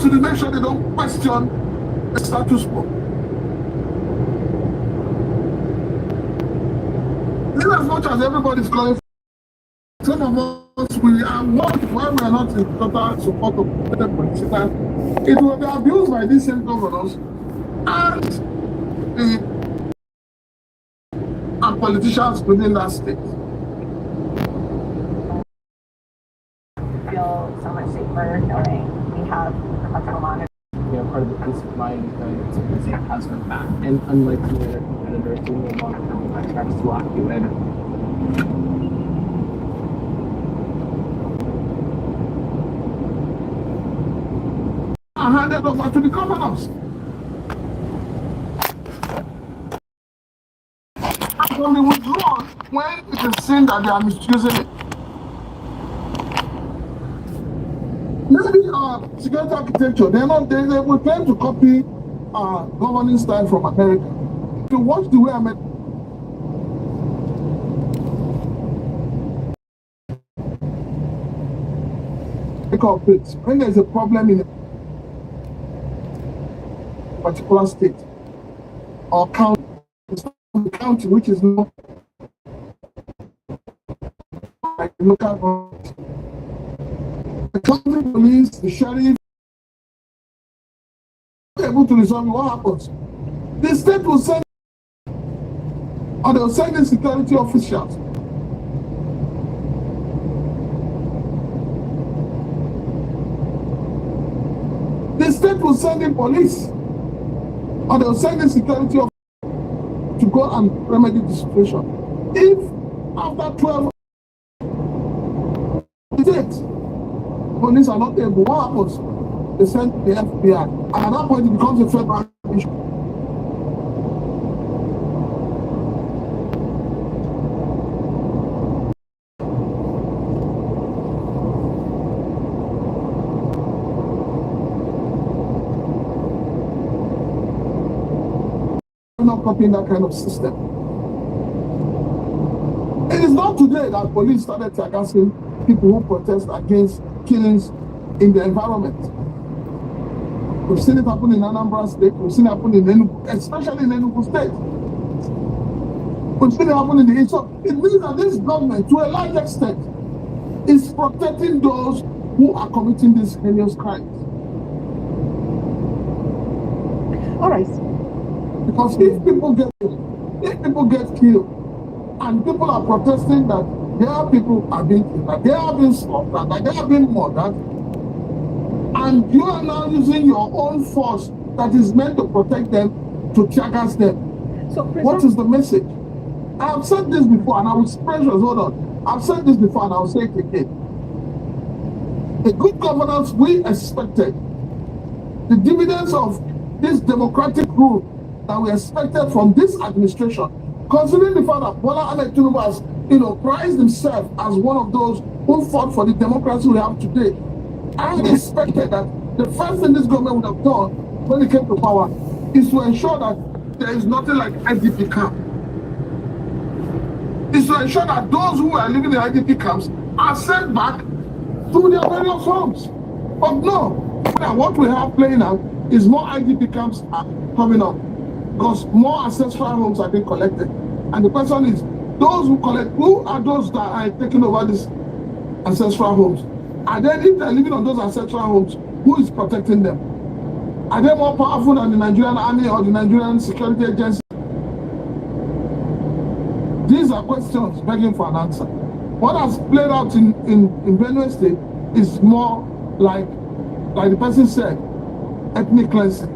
has to make sure they don't question the status quo. In as much as everybody is calling for, some of us, we are not, while we are not in total support of the politicians, it will be abused by these same governors and politicians within that state. Feel so much safer knowing we have professional monitors. Yeah, part of the peace of mind that has been back. And unlike the other competitors who no longer have contracts to lock you in. I handed over to the governors. And can be withdrawn when it is seen that they are misusing it. Maybe security architecture, they will claim to copy governing style from America. To watch the way America operates, when there's a problem in a particular state or county which is not like local government, the county police, the sheriff, able to resolve it. What happens? The state will send, or they'll send the security officials. The state will send in police, or they'll send the security officers to go and remedy the situation. If after 12 days, police are not able, what happens? They send the FBI, and at that point it becomes a federal issue. We're not copying that kind of system. It is not today that police started targeting people who protest against killings in the environment. We've seen it happen in Anambra State, we've seen it happen in Enugu, especially in Enugu State. We've seen it happen in the east. So it means that this government, to a large extent, is protecting those who are committing these heinous crimes. All right. Because if people get killed, and people are protesting that their people are being killed, that they are being slaughtered, that they are being murdered, and you are now using your own force that is meant to protect them to target them. So, what is the message? I have said this before, and I will precious, hold on. I've said this before, and I will say it again. The good governance we expected, the dividends of this democratic rule that we expected from this administration, considering the fact that Bola Ahmed Tinubu has, prized himself as one of those who fought for the democracy we have today, I had expected that the first thing this government would have done when it came to power is to ensure that there is nothing like IDP camp. Is to ensure that those who are living in IDP camps are sent back to their various homes. But no, what we have playing out is more IDP camps are coming up because more ancestral homes are being collected. And the question is, those who collect, who are those that are taking over these ancestral homes? And then if they're living on those ancestral homes, who is protecting them? Are they more powerful than the Nigerian army or the Nigerian security agency? These are questions begging for an answer. What has played out in Benue State is more like the person said, ethnic cleansing.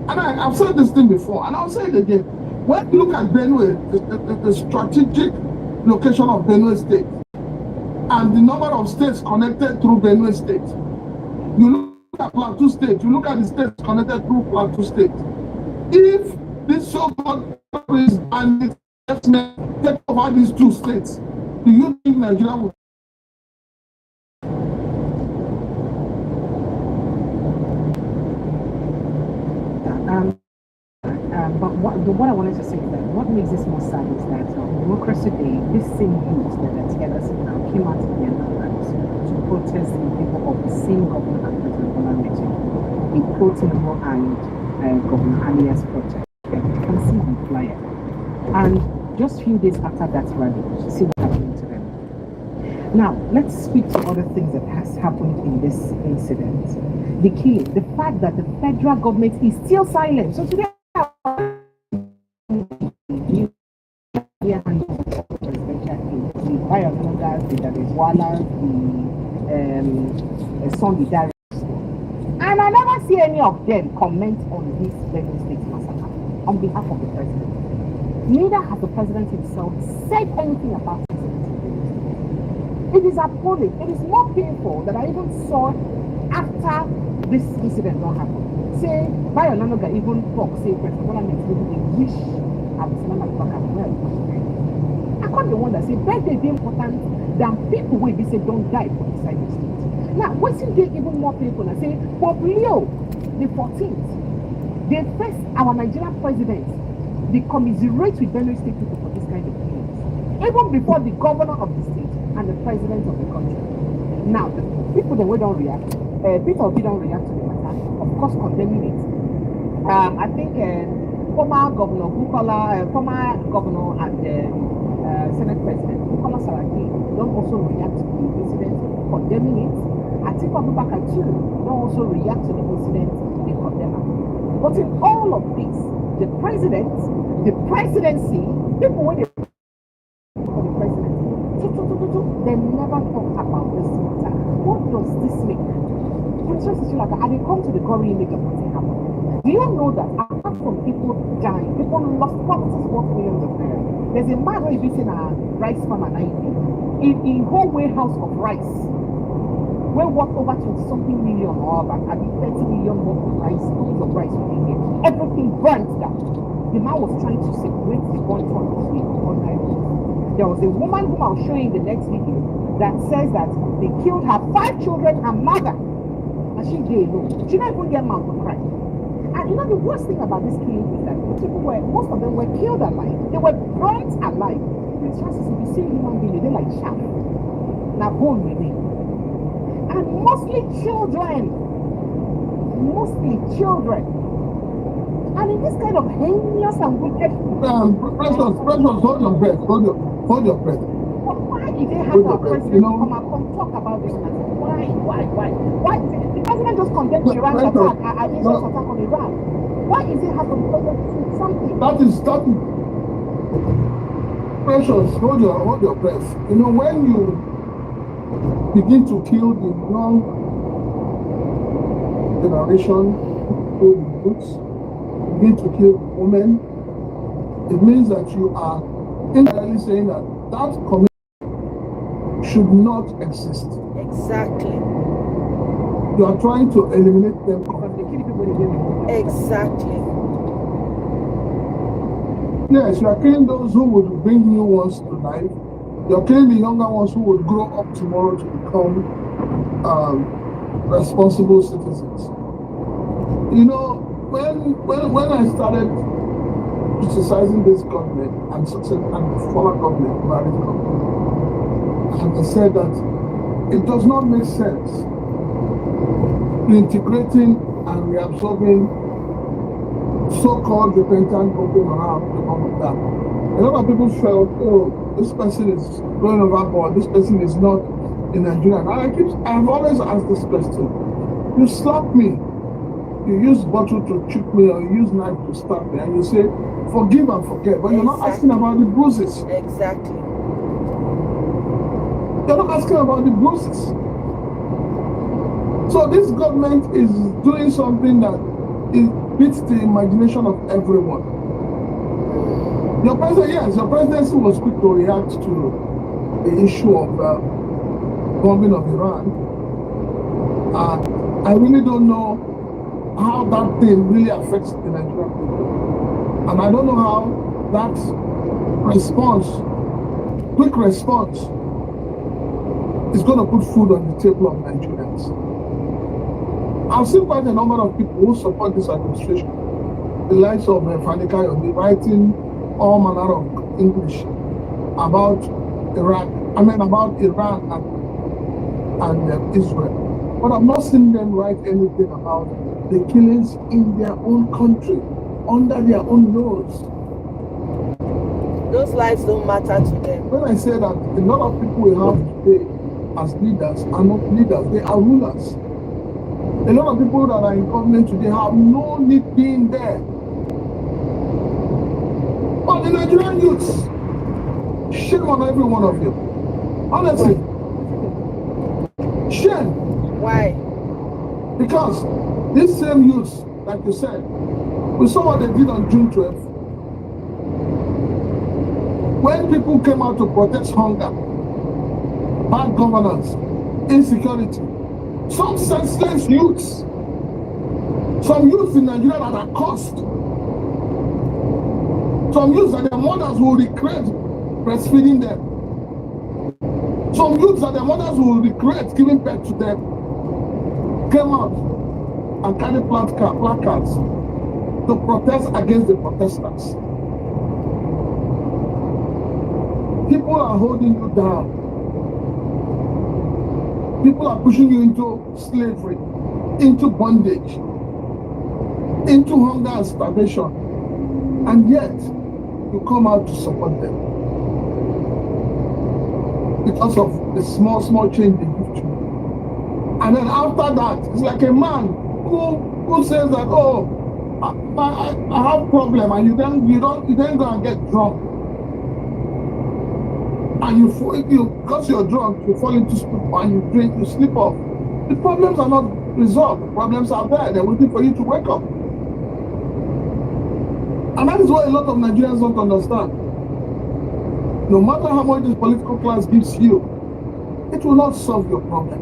And I've said this thing before, and I'll say it again. When you look at Benue, the strategic location of Benue State, and the number of states connected through Benue State, you look at Plateau State, you look at the states connected through Plateau State. If this so-called terrorists and the investment take over these two states, do you think Nigeria will? But what I wanted to say is that what makes this more sad is that Democracy Day, this same youth that are together now came out in their numbers to protest in favor of the same government as President Bola Ahmed Tinubu. the pro-Tinubu and Governor Alias project. You can see the flyer. And just few days after that rally, see what happened to them. Now, let's speak to other things that has happened in this incident. The killing, the fact that the federal government is still silent. So today, the Bayonongas, the Dadezwalas, the Sunday Darius. And I never see any of them comment on this Benue State massacre on behalf of the president. Neither has the president himself said anything about this incident. It is appalling. It is more painful that I even saw after this incident don't happen. Say, Bayononga even talk, say, President Bola Ahmed Tinubu, they wish Abdulsalam Abubakar well. I can't the one that say birthday is important than people will be say don't die for the side of the state. Now, what's in there even more painful? I say, Pope Leo, the 14th, they first our Nigerian president, they commiserate with Benue State people for this kind of things. Even before the governor of the state and the president of the country. Now, the people that don't react, people don't react to the matter, of course, condemning it. I think former governor and Senate President Bukola Saraki don't also react to the incident, condemning it. I think Abubakar too don't also react to the incident, they condemn it. But in all of this, the president, the presidency, people when they for the presidency, they never talk about this matter. What does this mean? And they come to the gory image of what's happened. Do you know that apart from people dying, people lost properties worth millions of naira? There's a man who is visiting a rice farmer in whole warehouse of rice. We're worth over 20 something million or about 30 million worth of rice, tons of rice in here. Everything burnt down. The man was trying to separate the burnt from the sweet. There was a woman whom I'll show you in the next video that says that they killed her 5 children and mother. And she did alone. She didn't even get mouth to cry. And you know the worst thing about this killing is that most of them were killed alive. They were burnt alive. The chances if you see human being, they're like sharp. Now bone with it. And mostly children. And in this kind of heinous and wicked Precious, hold your breath. Hold your breath. But why did they have our president come talk about this matter? Why is it? The president just condemned Iran's attack, attack on Iran. Why is it have to be something? That is Precious, hold your breath. You know, when you begin to kill the young generation, kill the youths, begin to kill women, it means that you are indirectly saying that community should not exist. Exactly. You are trying to eliminate them. Exactly. Yes, you are killing those who would bring new ones to life. You are killing the younger ones who would grow up tomorrow to become responsible citizens. You know, when I started criticizing this government and the former government, and I said that it does not make sense integrating and reabsorbing so-called repentant Boko Haram to come with that. A lot of people felt, oh, this person is going overboard, this person is not in Nigeria. And I've always asked this question. You slap me, you use bottle to choke me, or you use knife to stab me, and you say, forgive and forget, but you're not asking about the bruises. Exactly. You're not asking about the bruises. So this government is doing something that it beats the imagination of everyone. Your presidency was quick to react to the issue of bombing of Iran. And I really don't know how that thing really affects the Nigerian people. And I don't know how that quick response, is going to put food on the table of Nigerians. I've seen quite a number of people who support this administration. The likes of Fani Kayode writing all manner of English about Iran and Israel. But I've not seen them write anything about the killings in their own country, under their own nose. Those lives don't matter to them. When I say that a lot of people we have today as leaders are not leaders, they are rulers. A lot of people that are in government today have no need being there. But the Nigerian youths, shame on every one of you. Honestly, shame. Why? Because these same youths, like you said, we saw what they did on June 12th. When people came out to protest hunger, bad governance, insecurity, some senseless youths, some youths in Nigeria that are cursed, some youths that their mothers will regret breastfeeding them, some youths that their mothers will regret giving birth to them, came out and carried placards to protest against the protesters. People are holding you down. People are pushing you into slavery, into bondage, into hunger and starvation. And yet, you come out to support them. Because of the small change they give to you. And then after that, it's like a man who says that, oh, I have a problem, and you then go and get drunk. And because you're drunk, you fall into sleep, and you drink, you sleep off. The problems are not resolved. The problems are there. They're waiting for you to wake up. And that is what a lot of Nigerians don't understand. No matter how much this political class gives you, it will not solve your problem.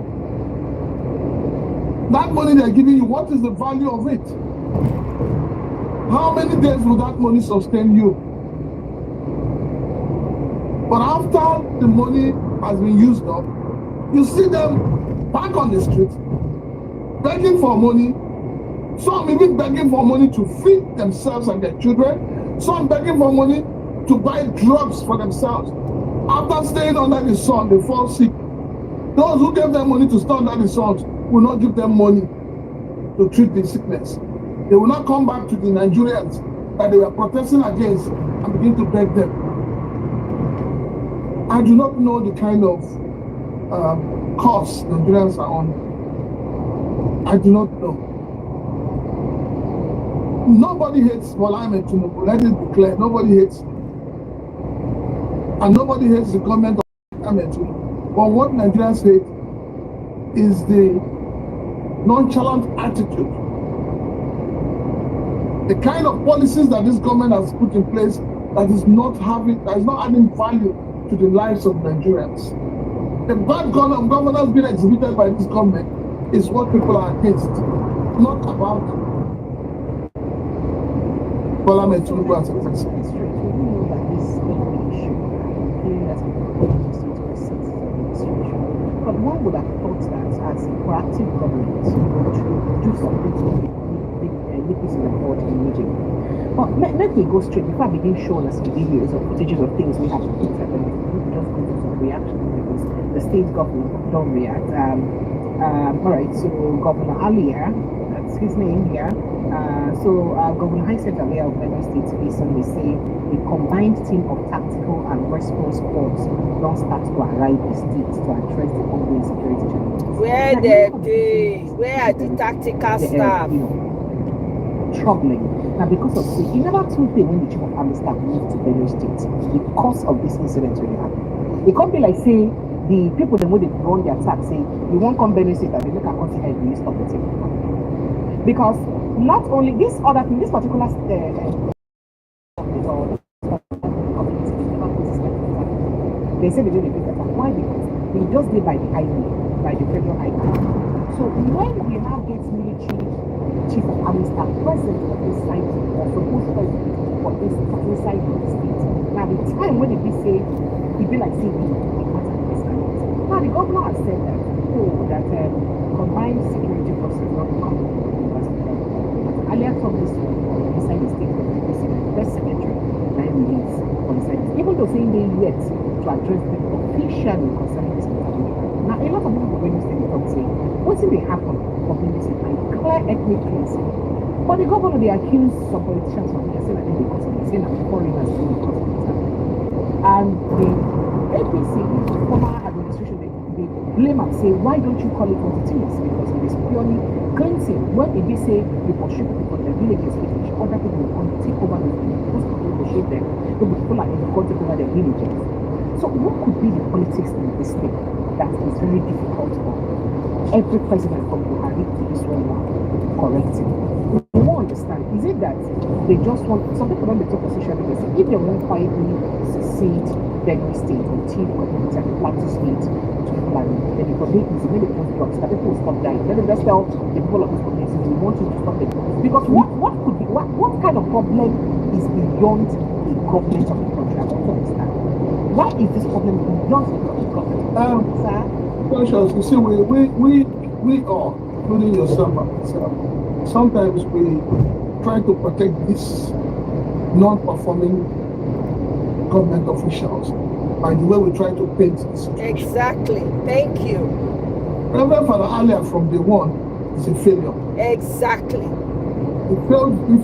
That money they're giving you, what is the value of it? How many days will that money sustain you? But after the money has been used up, you see them back on the street, begging for money. Some even begging for money to feed themselves and their children. Some begging for money to buy drugs for themselves. After staying under the sun, they fall sick. Those who gave them money to stay under the sun will not give them money to treat the sickness. They will not come back to the Nigerians that they were protesting against and begin to beg them. I do not know the kind of course Nigerians are on. I do not know. Nobody hates Bola Tinubu. Let it be clear. Nobody hates him. And nobody hates the government of Tinubu. But what Nigerians hate is the nonchalant attitude. The kind of policies that this government has put in place that is not adding value to the lives of Nigerians. The bad governance being exhibited by this government is what people are against, not about Bola Tinubu as a president. But one would have thought that as a proactive government, you would do something to nip this in the bud immediately. But let me go straight before I begin showing us some videos or footages of things we have to do. We just go to some reaction because the state government don't react. All right, so Governor Alia, that's his name here. Governor Hyacinth Alia of Benue State recently say a combined team of tactical and response squads don't start to arrive the states to address the ongoing security challenges. Where are the tactical staff? Troubling. Now, because of this, it never took them when the chief of army staff moved to Benue State because of this incident really happened. It can't be like say the people that would run their attack say you won't come Benue State and they make a consider you stop the thing. Because not only this other thing, this particular they say they did a big attack. Why? Because they just did by the highway, by the federal highway. So when we now get military chief of army staff present for this side or supposed present for this side of the state. Now the time when they say it be like say the matter is escalating. Now the governor has said that combined security forces not coming earlier talked this inside the state of the press secretary 9 minutes on the side. Even though saying they yet to address them officially concerning this matter. Now, a lot of people when you say they come say, what's in the happen for Benue State? Like clear ethnic cleansing. But the governor, they accuse some politicians of saying that they cause it, saying that foreigners do the cause it. And the APC, former administration, they blame and say, why don't you call it what it is? Because it is purely cleansing. When they say you pursue people from their villages, which other people will come to take over the villages, those people will shape them, the people are in the country over their villages. So what could be the politics in this thing that is very difficult for every president from Buhari to this one now correcting? We won't understand. Is it that they just want, some people when they talk on social media say if they want quietly secede Benue State or Chief Community and Plateau State to Fulani, then it will be easy, maybe they can stop, people will stop dying. Let them just tell the people of this community we want you to stop them. Because what could be what kind of problem is beyond the government of the country? I don't understand. Why is this problem beyond the government? Sir? Precious, you see, we all, including yourself and myself, sometimes we try to protect these non-performing government officials by the way we try to paint the situation. Exactly. Thank you. Reverend Father Alia from day one is a failure. Exactly. He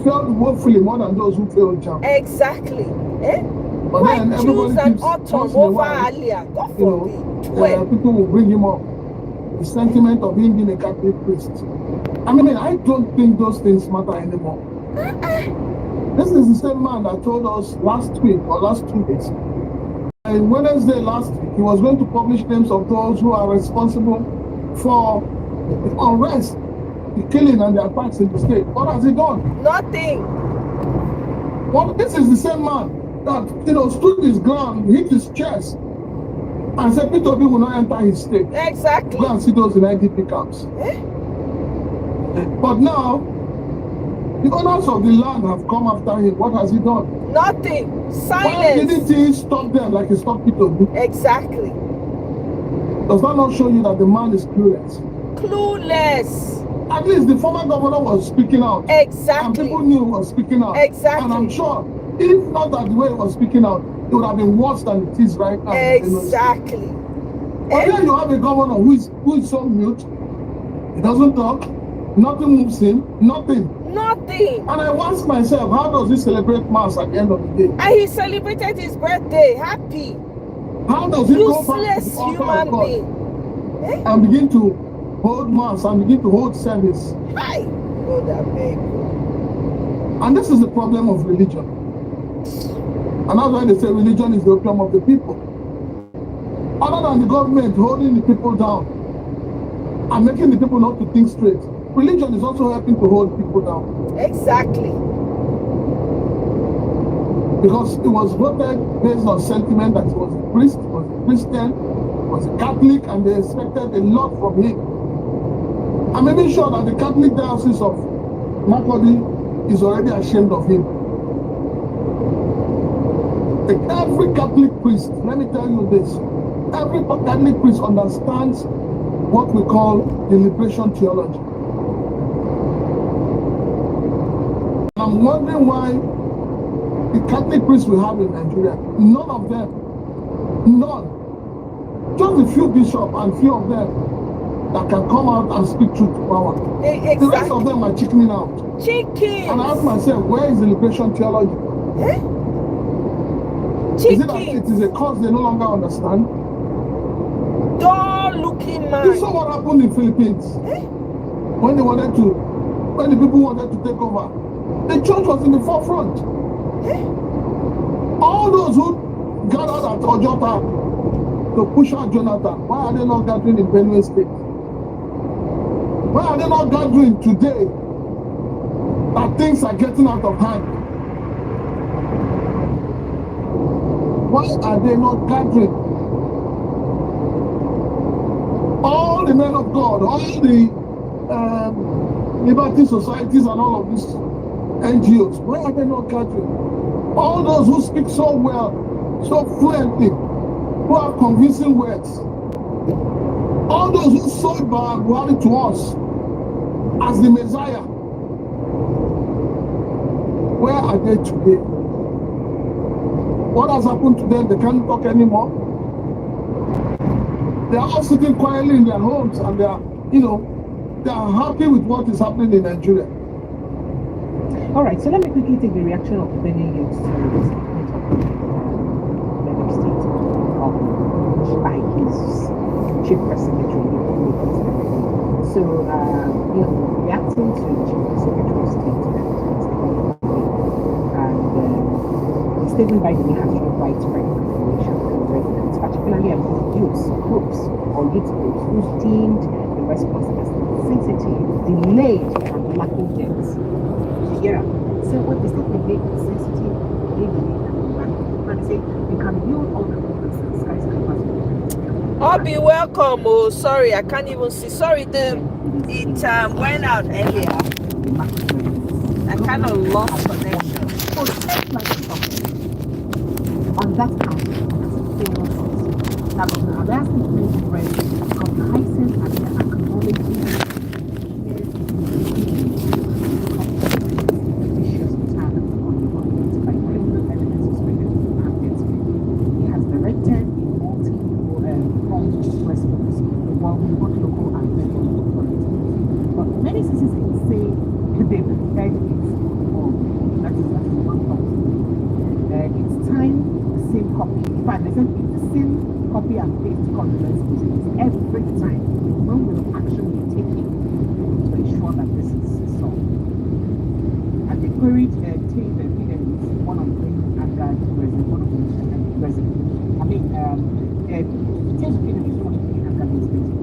failed woefully more than those who failed jam. Exactly. Eh? But Why then choose everybody an keeps autumn once in a over while, Alia? God you forbid. know, people will bring him up. The sentiment of him being a Catholic priest. I mean, I don't think those things matter anymore. This is the same man that told us last week or last 2 days. On Wednesday last week, he was going to publish names of those who are responsible for the unrest, the killing and the attacks in the state. What has he done? Nothing. Well, this is the same man that, stood his ground, hit his chest, and said Peter Obi will not enter his state. Exactly. Go and see those in IDP camps. But now, the owners of the land have come after him. What has he done? Nothing. Why Silence. didn't he stop them like he stopped Peter Obi? Exactly. Does that not show you that the man is clueless? Clueless. At least the former governor was speaking out. And Exactly. people knew he was speaking out. Exactly. And I'm sure, if not that the way he was speaking out, it would have been worse than it is right now. Exactly. But then you have a governor who is so mute. He doesn't talk. Nothing moves him. Nothing. Nothing. And I ask myself, how does he celebrate Mass at the end of the day? And he celebrated his birthday. Happy. How does he go back to Useless the altar human of God being. and begin to hold Mass and begin to hold service? Hi. God, I beg. And this is the problem of religion. And that's why they say religion is the opium of the people. Other than the government holding the people down and making the people not to think straight, religion is also helping to hold people down. Exactly. Because it was voted based on sentiment that he was a priest, he was a Christian, he was a Catholic, and they expected a lot from him. I'm even sure that the Catholic diocese of Makurdi is already ashamed of him. Every Catholic priest, let me tell you this, every Catholic priest understands what we call the liberation theology. I'm wondering why the Catholic priests we have in Nigeria, none of them, just a few bishops and few of them that can come out and speak truth to power. Exactly. The rest of them are chickening out. Chickens. And I ask myself, where is the liberation theology? Is it that it is a cause they no longer understand? Dull-looking man. You saw what happened in Philippines when the people wanted to take over. The church was in the forefront. All those who gathered at Ojota to push out Jonathan, why are they not gathering in Benue State? Why are they not gathering today that things are getting out of hand? Why are they not gathering? All the men of God, all the liberty societies and all of these NGOs, why are they not gathering? All those who speak so well, so fluently, who have convincing words, all those who sold Buhari to us as the Messiah, where are they today? What has happened to them? They can't talk anymore. They are all sitting quietly in their homes and they are, you know, they are happy with what is happening in Nigeria. All right, so let me quickly take the reaction of Benue youths to the statement of Benue State by his chief press secretary. So, reacting to the chief press secretary's statement, and the statement by the way has shown widespread condemnation from residents, particularly among youth groups or youth groups who deemed the response as insensitive, delayed, and lacking depth. Yeah. So what is that debate sensitive, but they say you can build all the skyscrapers. I'll be welcome. Oh, sorry, I can't even see. Sorry, it went out earlier. I kind of lost connection. So just like on that count, now the last statement read comprising and acknowledging copy and paste condolence messages every time. When will action be taken to ensure that this is solved? And the queried team that one of the angered president, one of the president. I mean, the team of is one of the angered president.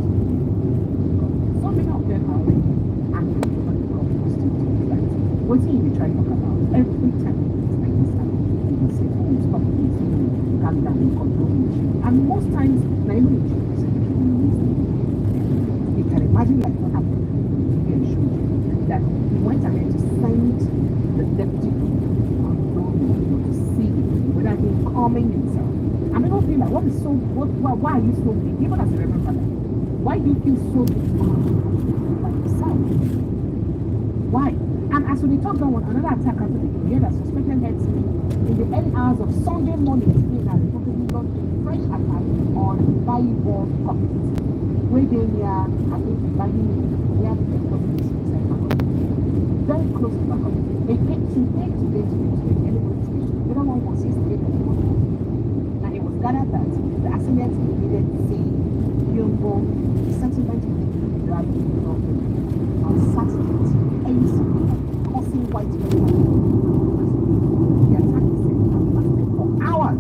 So many of them are already angry over the government's that. What do you try to talk about? Every time it's like this happens, you say, oh, stop this, calm down, control me. And most times, not even the chief secretary, you can imagine like what happened that he went ahead to send the deputy control to see whether he's calming himself. And people feel like, why are you so big? Even as a reverend father, why do you feel so big by yourself? Why? And as we talk about another attack happened, we hear that suspected headsman in the early hours of Sunday morning today that reportedly got a fresh attack on Bible community. Where they are, I think, near the community very close to the community. They came to anybody station. The other one was yesterday. And it was gathered that the assailants needed to see Yombo, the settlement of the on Saturday, causing widespread the attack lasted for hours.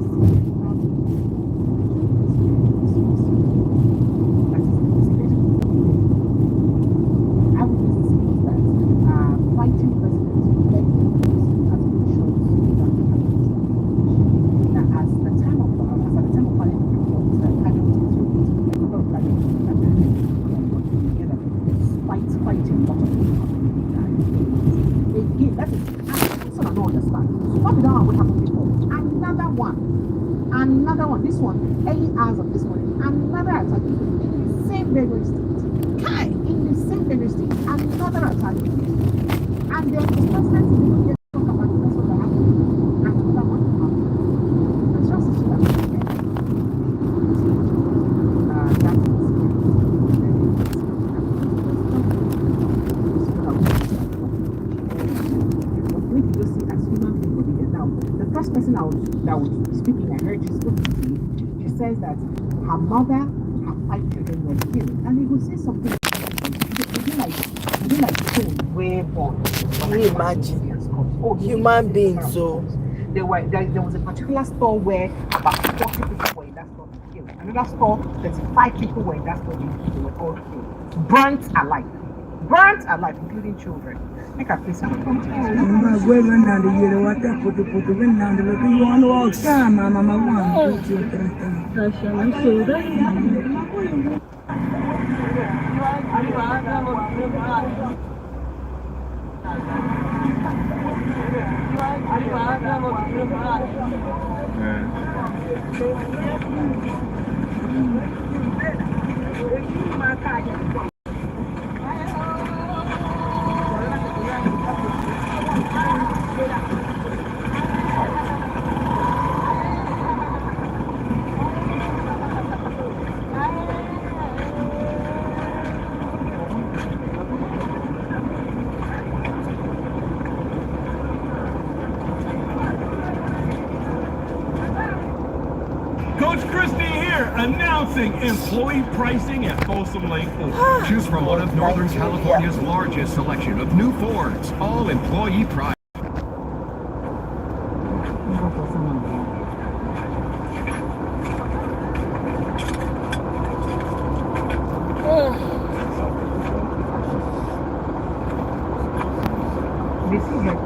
Another one, this one, early hours of this morning, another attack in the same Benue state. In the same Benue state, another attack. And then the president will talk about the rest of the happening. And another one happened. The just issue that the first person that would be speaking, I heard you spoke to me. She says that her mother, her 5 children were killed, and he would say something like way born. Can you imagine? Human beings, so there was a particular store where about 40 people were in that store killed. Another store, 35 people were in that store, they were all killed. Burnt alive, including children. Make a place Announcing employee pricing at Folsom Lake Ford. Choose from one of Northern California's largest selection of new Fords, all employee price. This is it.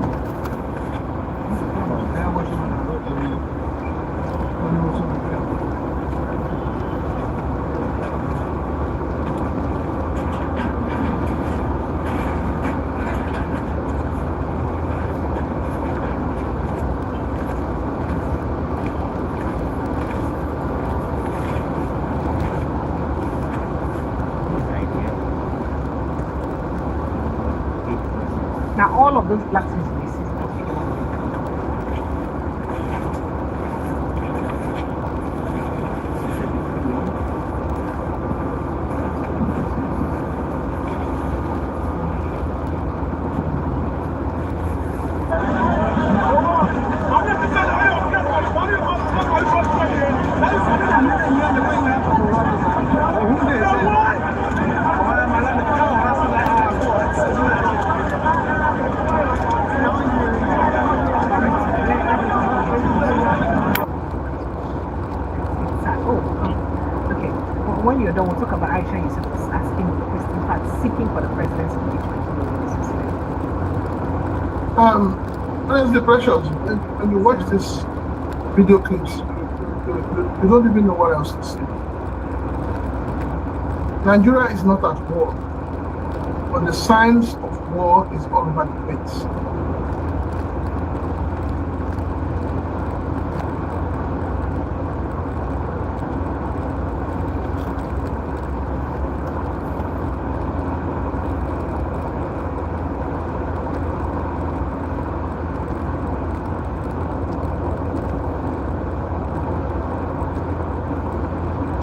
Now all of those glasses this is when you're done, we'll talk about Aisha Yusuf asking the question, in fact, seeking for the president's impeachment. Honestly, precious, when you watch this video clips, you don't even know what else to say. Nigeria is not at war, but the signs of war is all over the place.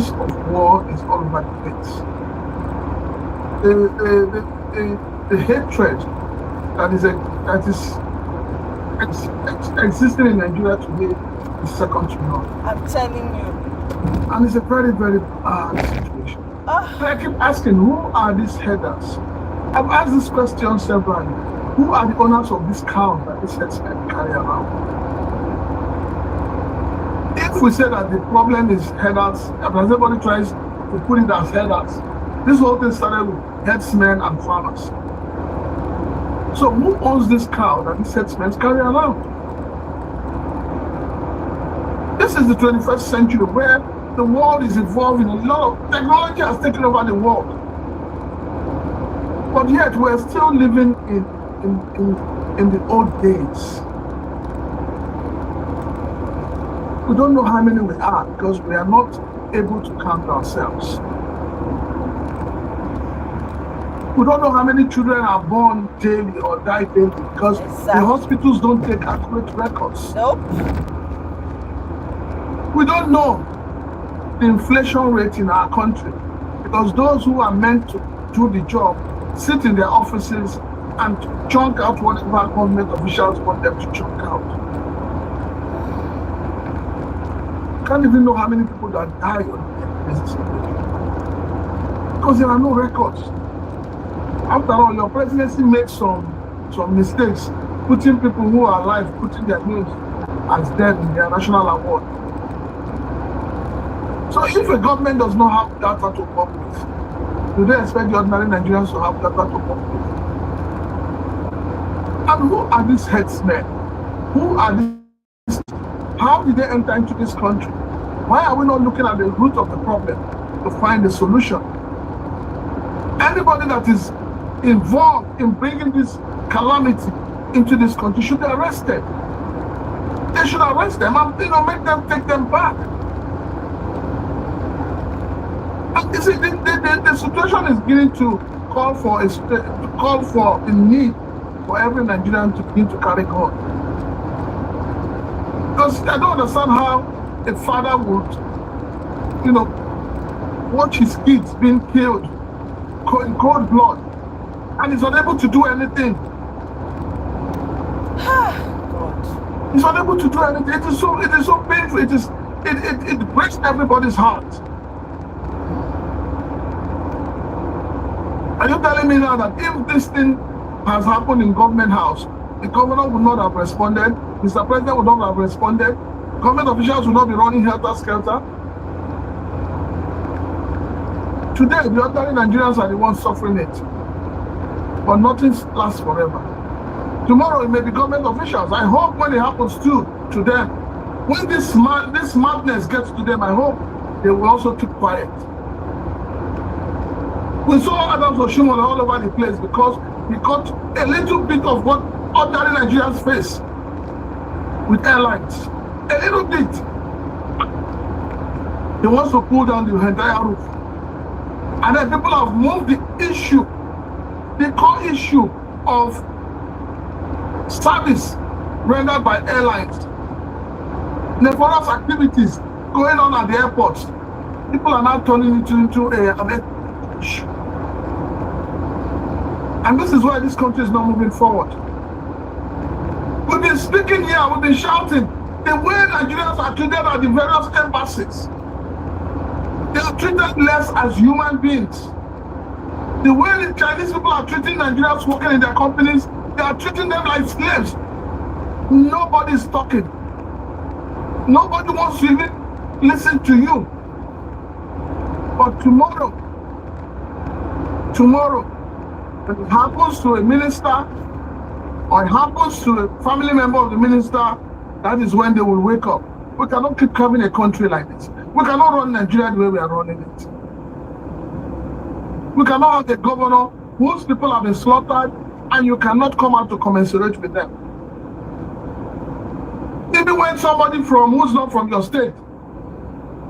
Of war is all over the place. The hatred that is existing in Nigeria today is second to none. I'm telling you. And it's a very, very bad situation. And I keep asking, who are these headers? I've asked this question several times. Who are the owners of this cow that these headsmen carry around? If we say that the problem is headers, as everybody tries to put it as headers, this whole thing started with headsmen and farmers. So who owns this cow that these headsmen carry around? This is the 21st century where the world is evolving. A lot of technology has taken over the world. But yet we're still living in the old days. We don't know how many we are because we are not able to count ourselves. We don't know how many children are born daily or die daily because the hospitals don't take accurate records. Nope. We don't know the inflation rate in our country because those who are meant to do the job sit in their offices and chunk out whatever government officials want them to chunk out. Can't even know how many people that die on this because there are no records. After all, your presidency makes some mistakes, putting people who are alive, putting their names as dead in their national award. So if a government does not have data to work with, do they expect the ordinary Nigerians to have data to work with? And who are these headsmen? Who are these? How did they enter into this country? Why are we not looking at the root of the problem to find a solution? Anybody that is involved in bringing this calamity into this country should be arrested. They should arrest them and make them take them back. And you see, the situation is beginning to call for the need for every Nigerian to begin to carry gun. Because I don't understand how a father would, watch his kids being killed in cold blood, and he's unable to do anything. He's unable to do anything. It is so painful. It breaks everybody's heart. Are you telling me now that if this thing has happened in government house, the governor would not have responded, Mr. President would not have responded, government officials would not be running helter-skelter? Today, the ordinary Nigerians are the ones suffering it. But nothing lasts forever. Tomorrow, it may be government officials. I hope when it happens to them, when this madness gets to them, I hope they will also keep quiet. We saw Adams Oshimole all over the place because he got a little bit of what ordinary Nigerians face with airlines. A little bit. He wants to pull down the entire roof. And then people have moved the issue, the core issue of service rendered by airlines, nefarious activities going on at the airports. People are now turning it into an issue. And this is why this country is not moving forward. We've been speaking here, we've been shouting. The way Nigerians are treated at the various embassies, they are treated less as human beings. The way the Chinese people are treating Nigerians working in their companies, they are treating them like slaves. Nobody is talking. Nobody wants to even listen to you. But tomorrow, if it happens to a minister or it happens to a family member of the minister, that is when they will wake up. We cannot keep having a country like this. We cannot run Nigeria the way we are running it. We cannot have a governor whose people have been slaughtered and you cannot come out to commensurate with them. Even when somebody who's not from your state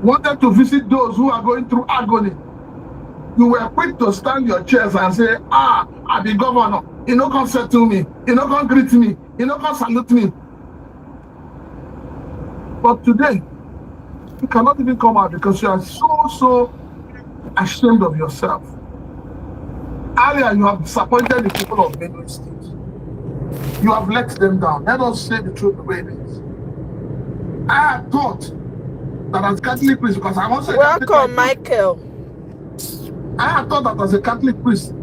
wanted to visit those who are going through agony, you were quick to stand your chairs and say, I be governor. You no come settle me. You no come greet me. You no come salute me. But today, you cannot even come out because you are so ashamed of yourself. Earlier, you have disappointed the people of Benue State. You have let them down. Let us say the truth the way it is. I had thought that as Catholic priest, because I want to say welcome, Michael. I had thought that as a Catholic priest,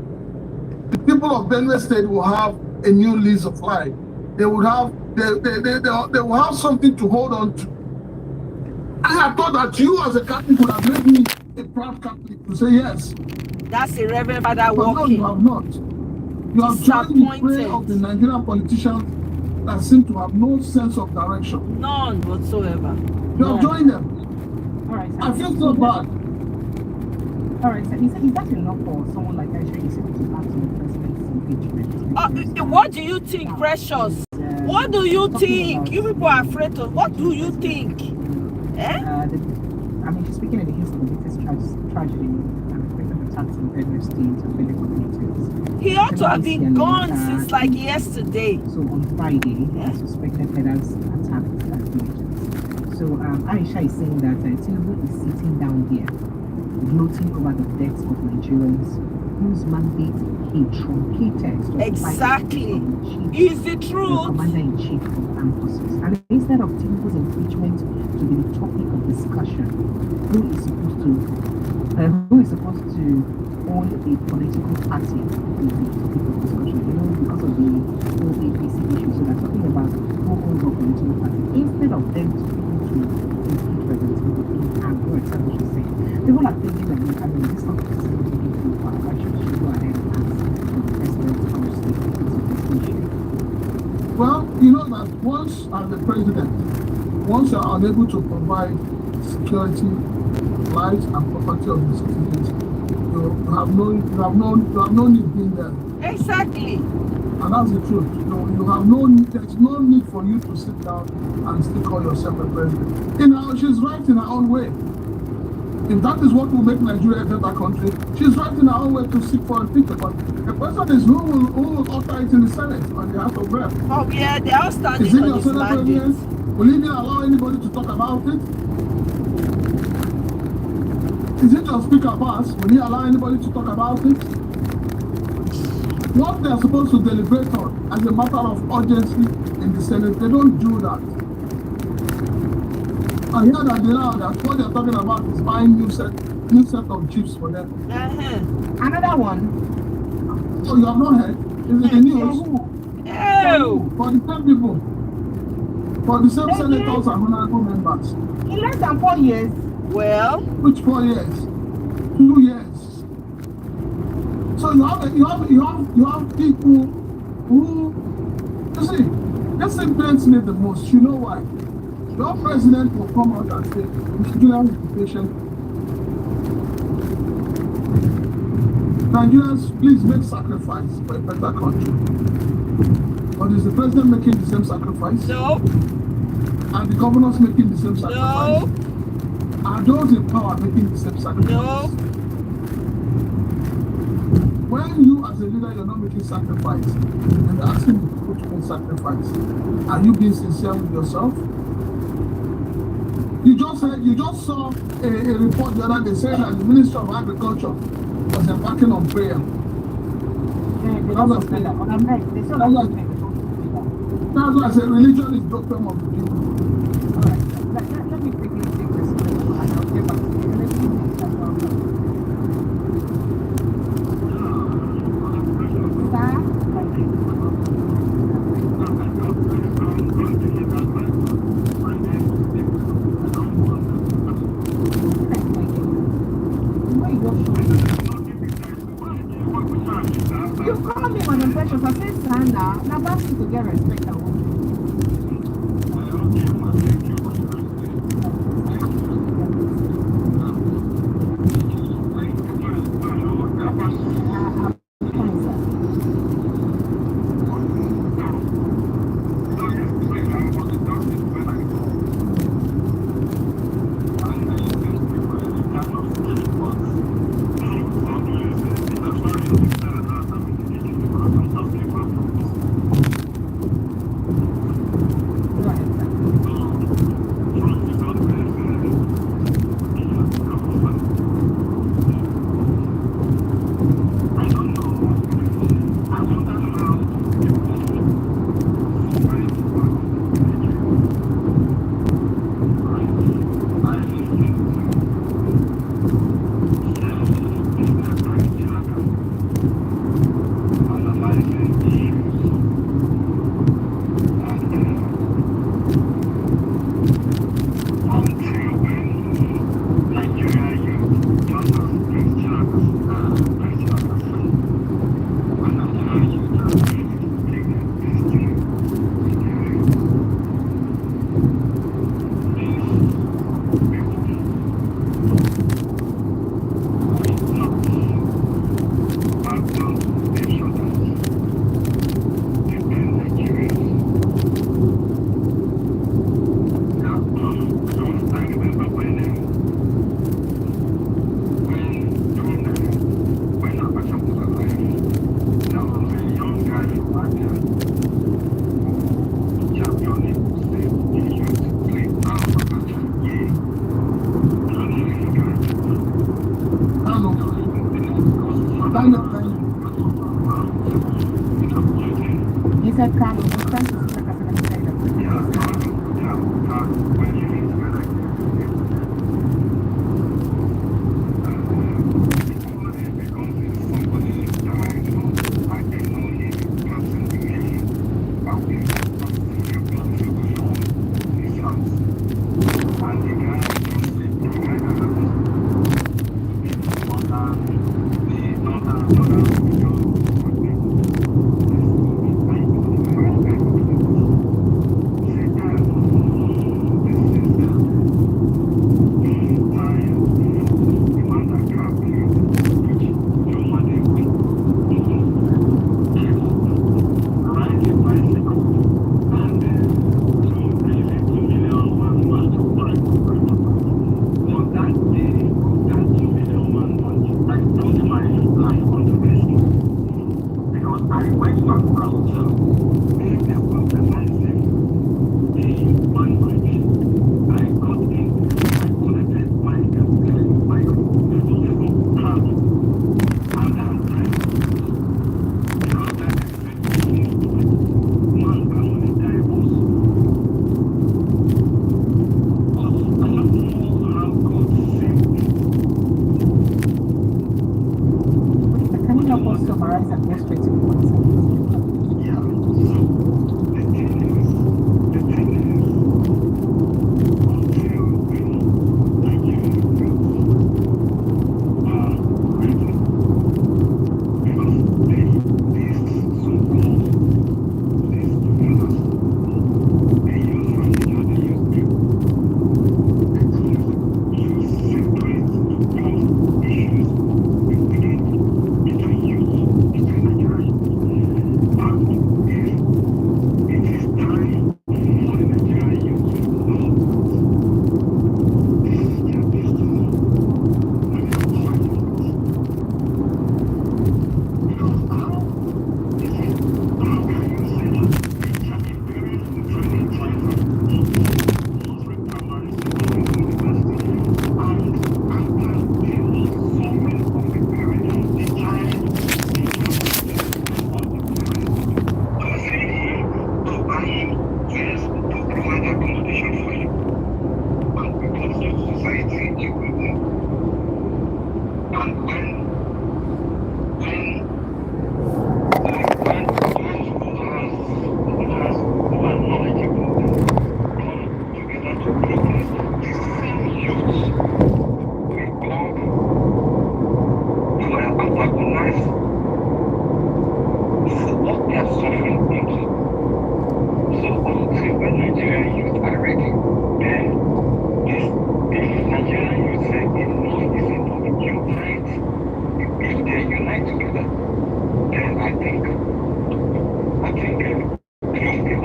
the people of Benue State will have a new lease of life. They will have something to hold on to. I had thought that you as a Catholic would have made me a proud Catholic to say yes. That's a Reverend Father But walking. no, you have not. You have joined the prayer of the Nigerian politicians that seem to have no sense of direction. None whatsoever. You have joined them. All right. I feel so bad. All right. So is that enough for someone like Aisha to ask the president's impeachment? What do you think, Precious? What do you think? You people are afraid of. What do you think? She's speaking in the midst of the latest tragedy and frequent attacks in Benue State and Benue communities. He ought to have been gone since like yesterday. So on Friday, suspected leaders attacked villages. So Aisha is saying that Tinubu is sitting down here, gloating over the deaths of Nigerians whose mandate he truncated to exactly. Is the truth. Commander-in-Chief of Armed Forces. And instead of Tinubu's impeachment to be the topic of discussion, who is supposed to own a political party is the topic of discussion, because of the whole APC issue. So they're talking about who owns a political party. Instead of them talking to impeach President Tinubu and what she's saying, people are thinking that this is not necessarily too far. I should go ahead and ask the president our state because of this issue. Well, you know that once as the president, once you are unable to provide security, lives and property of the citizens, you have no need being there. Exactly. And that's the truth. You have no need, there's no need for you to sit down and still call yourself a president. She's right in her own way. If that is what will make Nigeria a better country, she's right in her own way to seek for a picture. But the question is who will utter it in the Senate on the House of Reps? Oh yeah, they are standing is it on your his Senate mandate. president? Will he even allow anybody to talk about it? Is it your Speaker Abbas? Will he allow anybody to talk about it? What they are supposed to deliberate on as a matter of urgency in the Senate, they don't do that. I hear that what they're talking about is buying new set of chips for them. Another one Oh, you have not heard? It's in the news. Oh, For the same people. For the same senators and honorable members. In less than 4 years. well, Which 4 years? 2 years. So you have people who, you see, this influence me the most. You know why? Your president will come out and say, Nigerian education. Nigerians, please make sacrifice for a better country. But is the president making the same sacrifice? no, Are the governors making the same sacrifice? no, Are those in power making the same sacrifice? no. When you as a leader, you're not making sacrifice, and you're asking the people to make sacrifice, are you being sincere with yourself? You just saw a report the other day saying that the Minister of Agriculture was embarking on prayer. That's why I said religion is the opium of the people. Let me quickly take this and I'll get back to you. Let me make that one. You call me when I'm precious. I say, Sandra, now that's to get respect. I want. He said, Carlos, I'm trying to see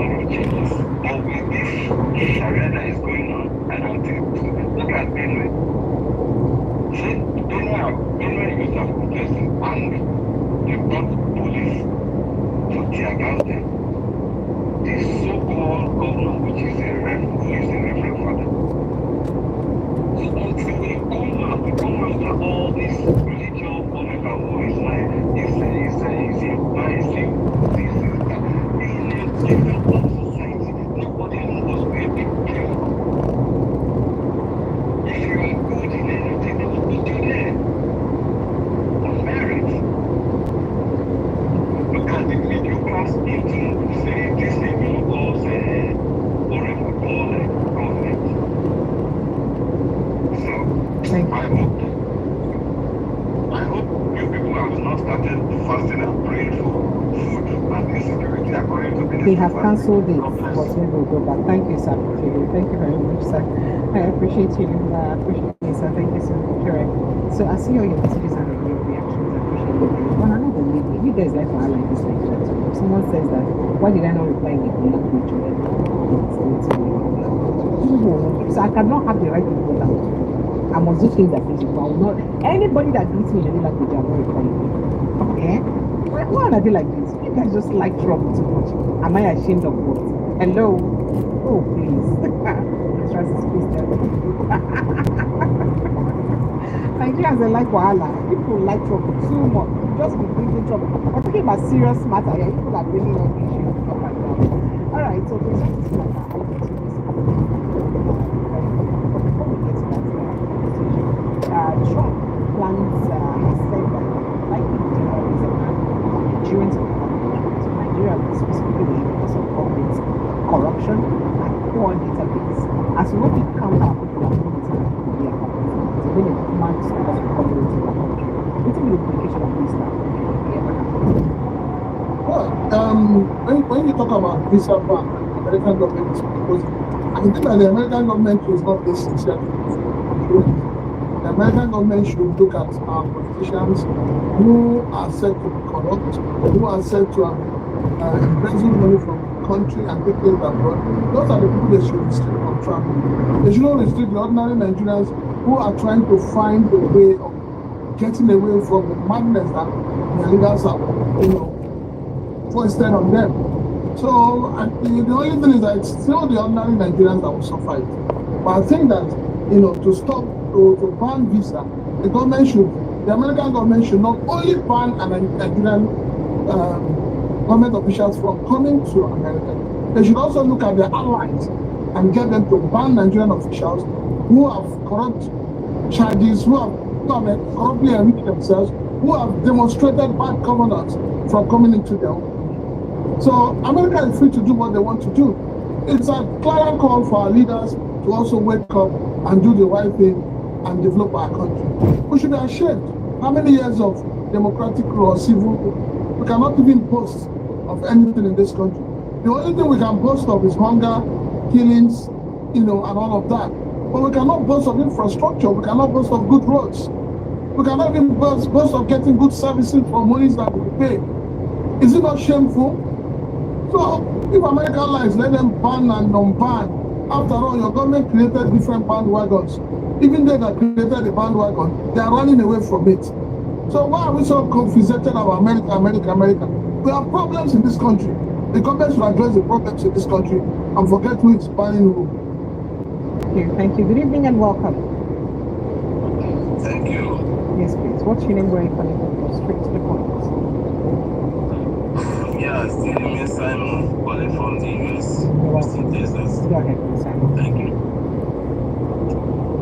lot of changes. But with this Sharia that is going on, I don't think so. Look at Benue. See, Benue used to have protested and they brought police to tear gas them. The so-called governor, which is a reverend father. So until we come after all this religion, whatever, who is like, is Yoruba, is this, is that. In a developed society, nobody knows where people came from. If you are good in anything, they will put you there. On merit. Look at the middle class eating, say, this thing or say, whatever, call it government. So, Thank you. I hope you people have not started fasting and praying for food and insecurity according to the They have cancelled it, but we will go back. Thank you, sir. Thank you very much, sir. I appreciate you. Appreciate you, sir. Thank you so much. Correct. So I see all your messages and your reactions. I appreciate it. One another lady, you guys like to highlight this like that. If someone says that, why did I not reply in the language? So I cannot have the right to go down. I must do things that please you. I will not. Anybody that greets me in any language, I will not reply. Okay? Why are they like this? You guys just like trouble too much. Am I ashamed of what? Hello? Oh, please. Francis, please tell me. Nigerians they like wahala. People like trouble too much. Just be bringing trouble. We're talking about serious matter here. People are bringing on issues up and down. Alright, so there's this matter. I want to listen. Before we get to that Trump plans has said that likely terrorism and Nigerians of Nigeria specifically because of government corruption and poor database. As we want to counter popular community and media companies, it's been a human status of community in the country. What's the implication of this now? Well, when you talk about visa ban, the American government is proposing, I think that the American government is not this sincere. The American government should look at our politicians who are said to be corrupt, who are said to have embezzled money from the country and taken it abroad. Those are the people they should restrict from travel. They should not restrict the ordinary Nigerians who are trying to find a way of getting away from the madness that their leaders have, foisted on them. So the only thing is that it's still the ordinary Nigerians that will suffer it. But I think that to stop to ban visa, the American government should not only ban Nigerian government officials from coming to America. They should also look at their allies and get them to ban Nigerian officials who have corrupt charges, who have corruptly enriched themselves, who have demonstrated bad governance from coming into their own. So America is free to do what they want to do. It's a clear call for our leaders to also wake up and do the right thing and develop our country. We should be ashamed. How many years of democratic or civil? We cannot even boast of anything in this country. The only thing we can boast of is hunger, killings, and all of that. But we cannot boast of infrastructure. We cannot boast of good roads. We cannot even boast of getting good services for monies that we pay. Is it not shameful? So if American lies, let them ban and non-ban. After all, your government created different bandwagons. Even they that created the bandwagon, they are running away from it. So why are we so confused about America? We have problems in this country. The government should address the problems in this country and forget who is banning who. Thank you. Good evening and welcome. Thank you. Yes, please. What's your name? Where are you calling from? Straight to the point. Yeah, it's the name Simon, calling from the US. Welcome. Texas. Go ahead, Simon. Thank you.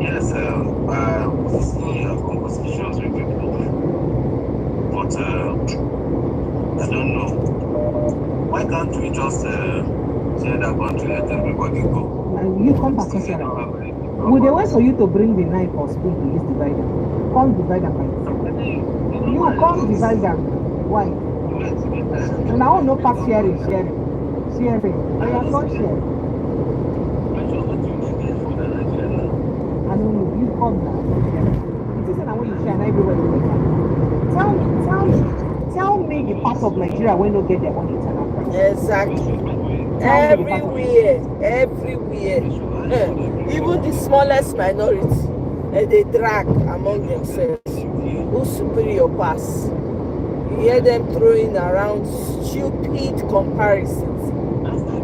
Yes, we've seen your conversations with people, but I don't know. Why can't we just share that country, let everybody go? You come back to Sarah. Would they wait for you to bring the knife or spoon to this divider? Come divide them by yourself. You come divide them. Why? Now no pass sharing. I am not sharing. I don't know. You come now. It isn't that when you share and everybody will tell me the part of Nigeria where no get their money turn up. Exactly. tell me the part of it. Everywhere. Even the smallest minority, they drag among themselves. Who's superior pass? You hear them throwing around stupid comparisons.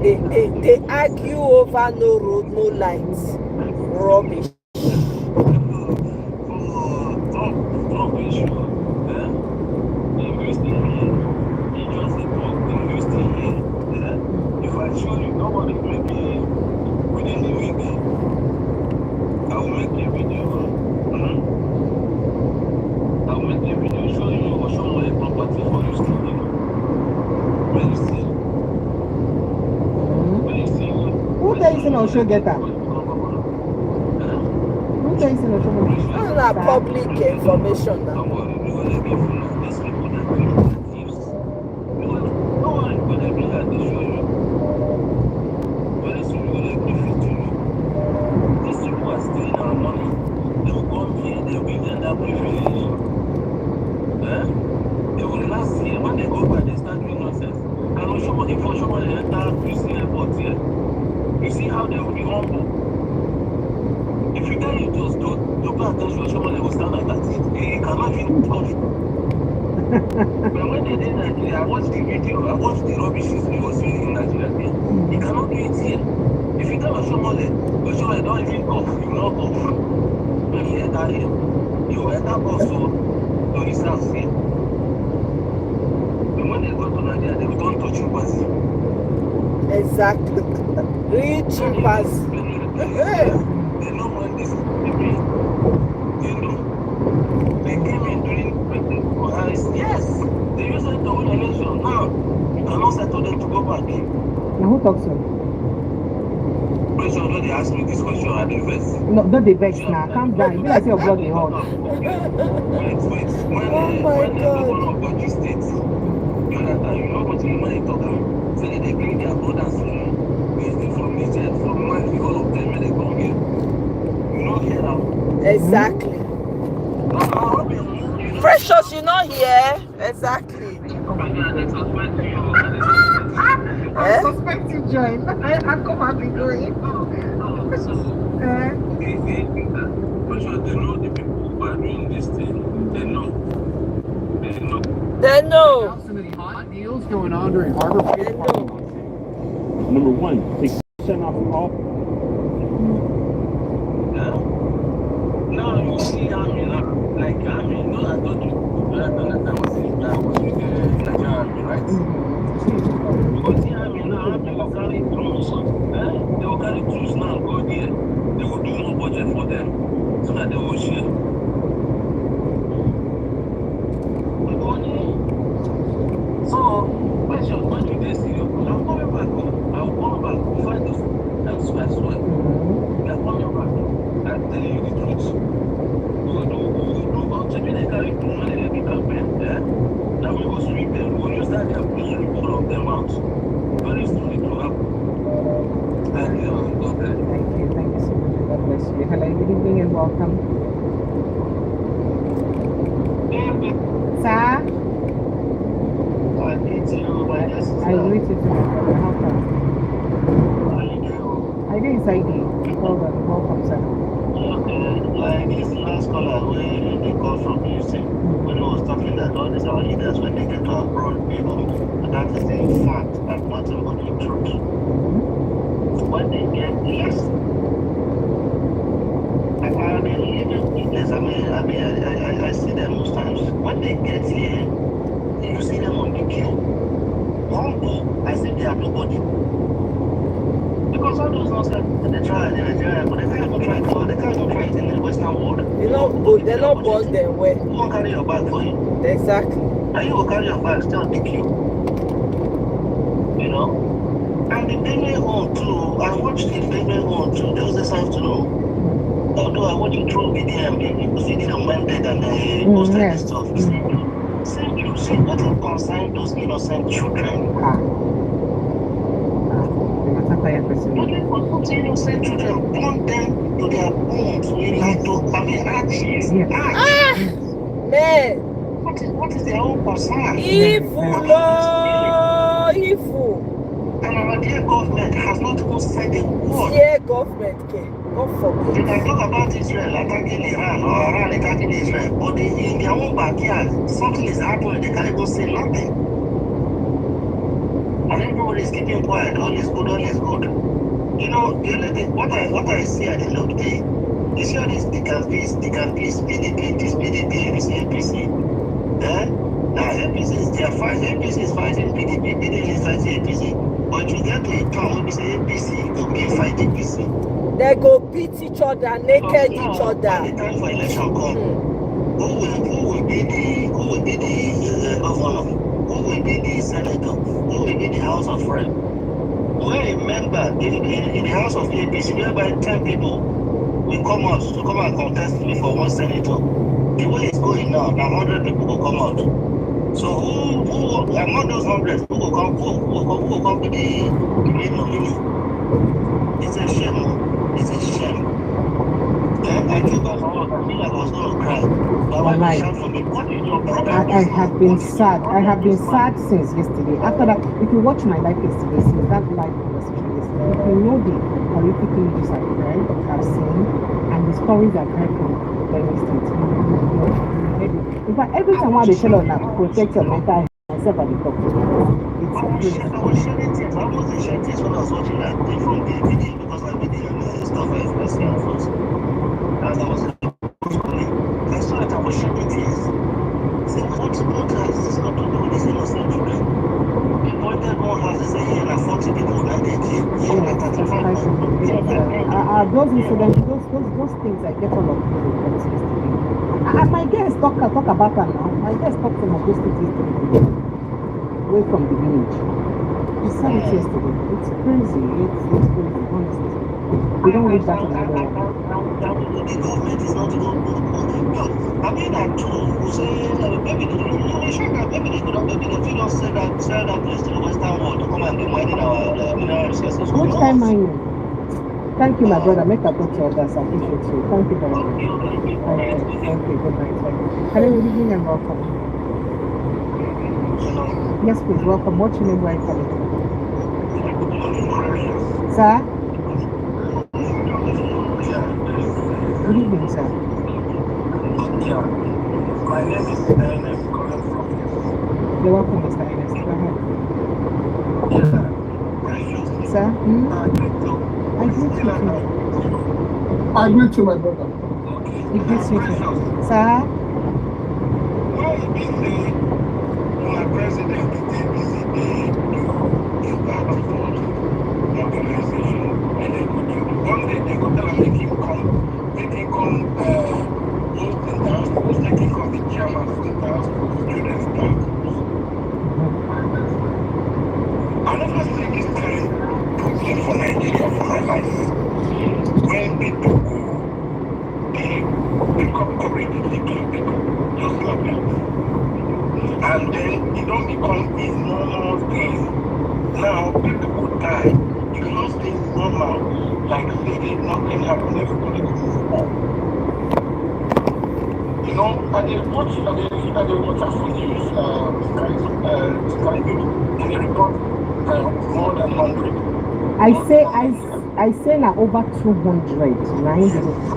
They argue over no road, no lights. Rubbish. If I show you nobody maybe within the week, I will make a video. I will make a video showing you or showing my property for you still. When you see. Who tell you no show get that? Who tell you no show get That's not public information now. You see how they will be humble. If you tell you to pay attention, someone will stand like that. He cannot even touch. But when they did Nigeria, I watched the video, I watched the rubbish he was doing in Nigeria. He cannot do it here. If you tell someone don't even cough, you will not cough. When he enter here, you will enter also to his house here. But when they go to Nigeria, they will don't touch you pass. Exactly. Rich pass. They know when this is happening. You know, they came in during yes, they used it to win election. Now, you cannot settle them to go back. Now who talks so? Question, don't they ask me this question at the first? No, don't they vex now. Calm down. You be like say your blood dey hot. Wait. When Oh my when the God. governor of Kogi State, you know what you money talk about? So they bring their brothers from Niger, from Mali, all of them, and they come here. You know here now. Exactly. Precious, you not here. Exactly. I suspect you join. I come and be going. They know the people who are doing this thing. They know. They know. Some of the hot deals going on during Harbor Freight Parking lot sale. Number one, take 6% off of all. Now you see Army now. Like Army, no, I told you. I was with the Nigerian Army, right? Because the Army now, Army will carry troops. They will carry troops now, go there. They will do no budget for them. So that they will share. So, question, when you get serious, I'm coming back home. I'll come back to find this. That's why I swear. We are coming back. I'm telling you the truth. We will do, maybe they carry too many, they be campaign there. Then we will sweep them. We will use that, they are pushing all of them out. Very soon it will happen. Thank you, God bless. Thank you so much. God bless you. Hello, good evening and welcome. Sir, I need to, my sister. I greet you too. How come? How you doing? I do inside you. Welcome, sir. Like this last caller where they call from Houston, when he was talking that all these our leaders when they get to abroad, and that is the fact and nothing but the truth. When they get less, I mean, even witness, I see them most times. When they get here, you see them on the queue. Humble, I see they are nobody. Because all those nonsense they try in Nigeria, but they can't even try it. They can't even try it in the Western world. They're not born them well. Who won't carry your bag for you? Exactly. And you will carry your bag still on the queue. You know? And the Benue one too, I watched the Benue one too, just this afternoon. Although I watched it through BDM, you see the amended and they posted this stuff. See what it concerns those innocent children. What innocent children burn them to their bones. We like to, Man. What is their own concern? Evil. I And our dear government has not even said a word. Dear government, okay. God They forbid. can talk about Israel attacking Iran or Iran attacking Israel, but in their own backyard, something is happening. They can't even say nothing. And everybody is keeping quiet. All is good, all is good. You know, the only thing, what I see at the end of the day, you see all this PDP, this PDP, this APC. Now APC is their fight. APC is fighting PDP, PDP is fighting APC. But you get to a time when we say APC, go begin fight APC. They go beat each other, naked each When the other. time for election come, who will be the governor? Who will be the senator? Who will be the House of Rep? Well, remember, in the House of APC, whereby 10 people will come out to come and contest me for one senator. The way it's going now 100 people will come out. So who among those 100, who will come to the main nominee? It's a shame. It's a shame. I came back from work, I feel like I was going to cry. But when you shout for me, what is your problem? I have been sad. I have been sad since yesterday. After that, if you watch my life yesterday, since that live conversation yesterday, if you know the horrific images I've read, I've seen, and the stories I've heard from Benue State, in fact, every time they tell us now, protect your mental health, myself at the top. It's crazy. I was shedding tears. I wasn't shedding tears when I was watching that thing from the video because I video and stuff I first came first. As I was scrolling, I saw that I was shedding tears. See, what has this got to do with these innocent children? The pointed one has is a year and 40 people, now they kill. Year and 35 people. Those incidents, those things I get all of those yesterday. And my guests talk about that now. My guests talk some of those things yesterday. Away from the village. We saw it yesterday. It's crazy. It's crazy, honestly. We don't wish that on anyone. The government is not even good. I mean that too. We say maybe they could have sell that place to the Western world to come and be mining our mineral resources. Which kind mining? Thank you, my brother. Make a talk to others. I appreciate you. Thank you very much. Thank you. Good night. Hello, good evening and welcome. Yes, please. Welcome. What's your name? Where are you calling from? Sir? Good evening, sir. Yeah. My name is Ernest calling from here. You're welcome, Mr. Ernest. Go ahead. Yeah. Sir? I greet you too. I greet you, my brother. He greets you too. Sir? Why you be saying my president is a part of organization and they go do one day they go tell him make him come host in the house post, make him come the chairman for the house post, students back. I never see this kind of problem for Nigeria for my life. When people go, they corporately kill people, just like that. And then it don't become a normal thing. Now people will die. It will not stay normal. Like say nothing happened, everybody will move on. You know, I did watch for news, Sky News, and they report more than 100. I say now over 200.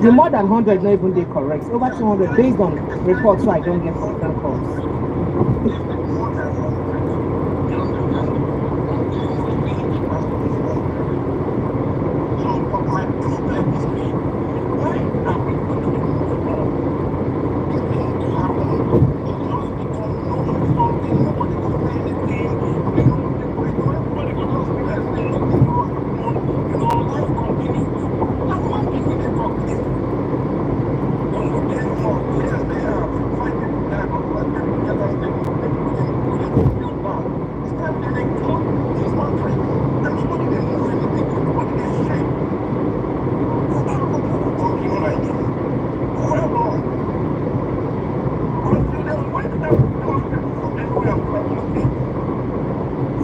The more than 100 not even they correct. Over 200 based on reports, so I don't get from phone calls. More than 100. You understand? So, but my problem is me. Why are we going to move on? This thing to happen. It just become normal something. Nobody will say anything. You know, everybody will just be like saying nothing goes on. You know, life continues. As long as we dey talk this, when we dey more, yes, they have 5 people die, but 5 people get us the feel bad. It's time they make talk. It's not right. And nobody dey move anything. Nobody dey shake. For how long will we continue like this? For how long? Until then, why did those people from Benue and Plateau State?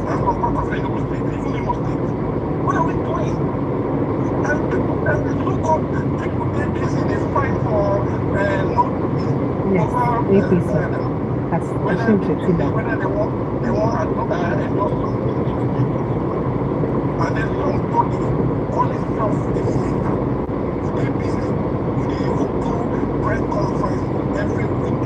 And from part of Enugu State, even Imo State. What are we doing? And the so-called people they busy, they fight for Yes, APC. whether they want endorse something. And then somebody call himself a minister. Would they be? Would they even do press conference every week?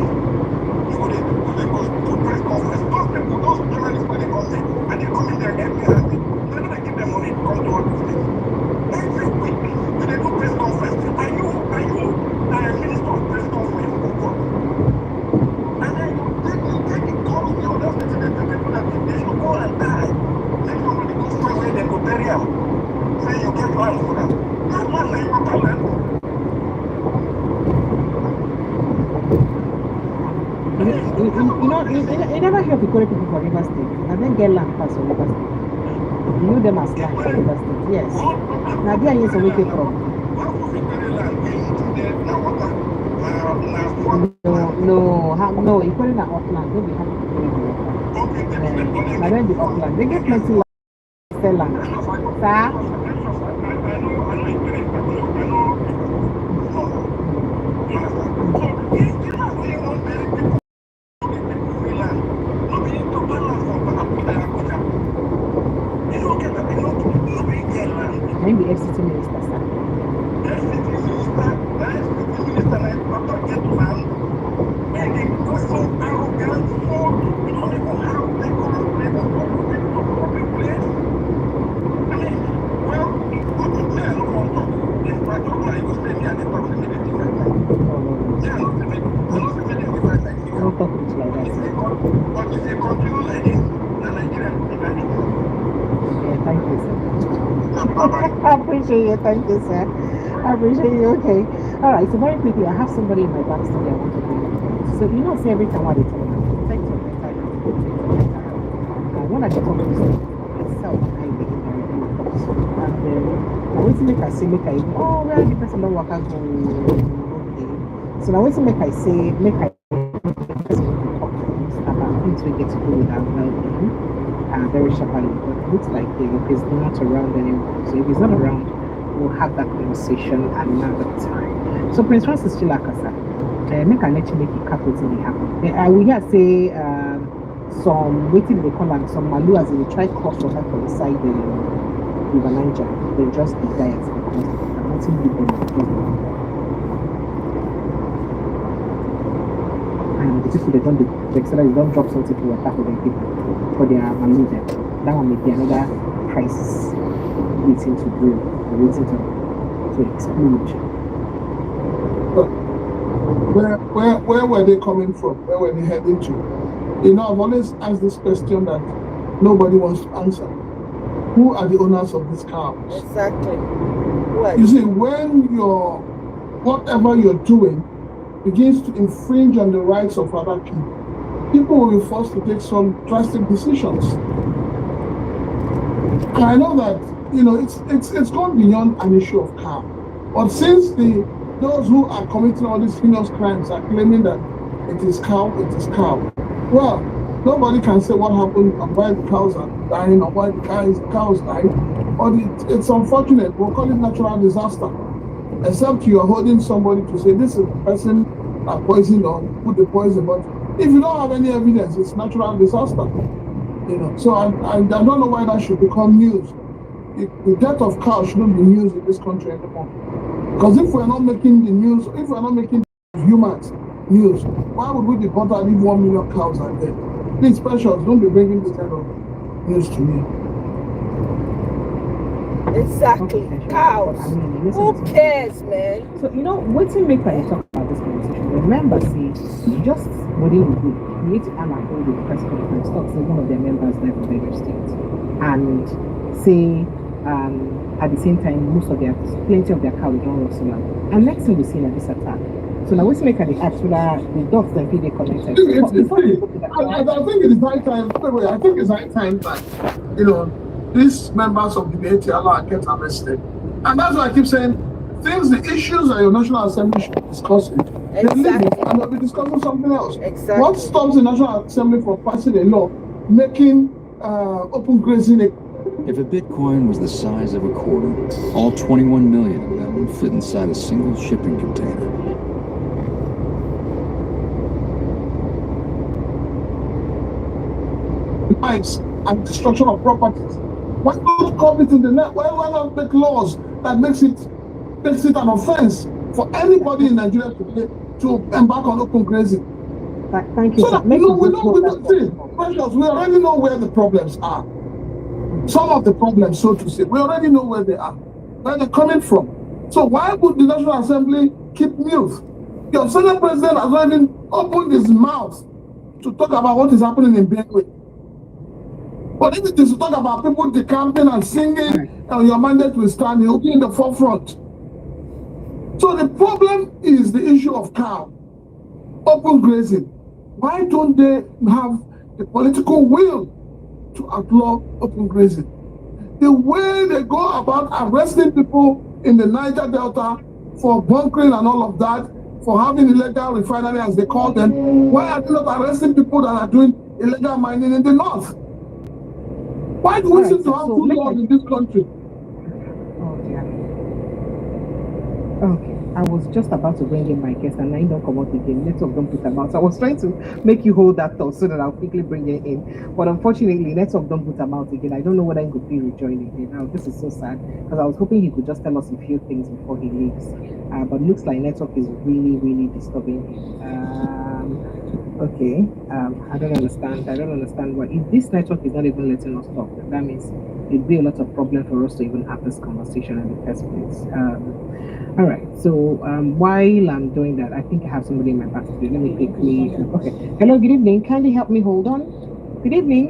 Would they go to press conference? Those people, those journalists, when they come there, and they come in there empty-handed, where do they give them money to come to all these things? Every week, when they do press conference, are you minister of press conference or what? And then you take it, call the other citizens, the people that they should go and die. Then somebody goes find where they go bury them. Say you get land for that. That land, like you got land. You never hear of equality people for River State, and then get land pass for River State. You know them as land for River State, yes. Now there is a wicked problem. No, equality na upland, don't be happy to then the upland, they get plenty land, sell land. Sir? Maybe FCT minister, sir. Don't talk to me like that, sir. Yeah, thank you, sir. I appreciate you. Thank you, sir. I appreciate you. Okay. All right. So very quickly, I have somebody in my back studio I want to bring up. So you know, say every time what they tell me, protect your mental health. When I talk to myself, I make it very good. And I want to make I say, oh, well, the person don't work out. Okay. So now, what to make I say, make I about things we get to do with our well-being. Very sharply, but it looks like he's not around anymore. So if he's not around, we'll have that conversation another time. So Prince Francis Chilakasa, make an actually make it capital to happen. We hear say some waiting they call and some malu as they try cross over for the side River Niger. They just be diet because nothing give them. And the people they don't drop something to attack with them people for their malu them. That one may be another crisis waiting to grow, waiting to explode. Where were they coming from? Where were they heading to? You know, I've always asked this question that nobody wants to answer. Who are the owners of these cows? Exactly. You see, when whatever you're doing begins to infringe on the rights of other people will be forced to take some drastic decisions. And I know that, you know, it's gone beyond an issue of cow. But since those who are committing all these heinous crimes are claiming that it is cow, well, nobody can say what happened and why the cows are dying or why the cows died. But it's unfortunate. We'll call it natural disaster. Except you are holding somebody to say this is the person that poisoned or put the poison. But if you don't have any evidence, it's natural disaster. You know, so I don't know why that should become news. The death of cows shouldn't be news in this country anymore. Because if we're not making the news, if we're not making humans news, why would we be bothered if 1 million cows are dead? Please, specials, don't be bringing this kind of news to me. Exactly. Cows. Who cares, man? So, you know, what's to make I talk about this conversation? Remember, see, just what they would do, create an hold the press conference, talk to one of their members left from Benue State, and say, at the same time, plenty of their cow don't rustle out. And next thing we see is this attack. So now what's make the actual the dogs that they connected? I think it's high time. I think it's high time that, you know, these members of the ATLR get arrested. And that's why I keep saying the issues that your National Assembly should discuss it. Exactly. And they'll be discussing something else. Exactly. What stops the National Assembly from passing a law making open grazing? If a Bitcoin was the size of a quarter, all 21 million of them would fit inside a single shipping container. Lives and destruction of properties. Why not curb it in the net? Why not make laws that makes it an offense for anybody in Nigeria today to embark on open grazing? Thank you. So that we don't see, precious, we already know where the problems are. Some of the problems, so to say, we already know where they are, where they're coming from. So why would the National Assembly keep mute? Your Senate President has already opened his mouth to talk about what is happening in Benue. But if it is to talk about people decamping and singing, and your mandate will stand, he'll be in the forefront. So the problem is the issue of cow, open grazing. Why don't they have the political will to outlaw open grazing? The way they go about arresting people in the Niger Delta for bunkering and all of that, for having illegal refinery as they call them, why are they not arresting people that are doing illegal mining in the north? Why do we seem to have two laws in this country? Oh, yeah. Okay, I was just about to bring in my guest and I don't come out again. Network don't put them out. So I was trying to make you hold that thought so that I'll quickly bring it in. But unfortunately, network don't put them out again. I don't know whether he could be rejoining again. Now, this is so sad because I was hoping he could just tell us a few things before he leaves. But looks like network is really, really disturbing him. Okay, I don't understand why. If this network is not even letting us talk, that means it'd be a lot of problem for us to even have this conversation in the first place. All right, so while I'm doing that, I think I have somebody in my back. Let me quickly. Okay, hello, good evening. Kindly help me hold on. Good evening.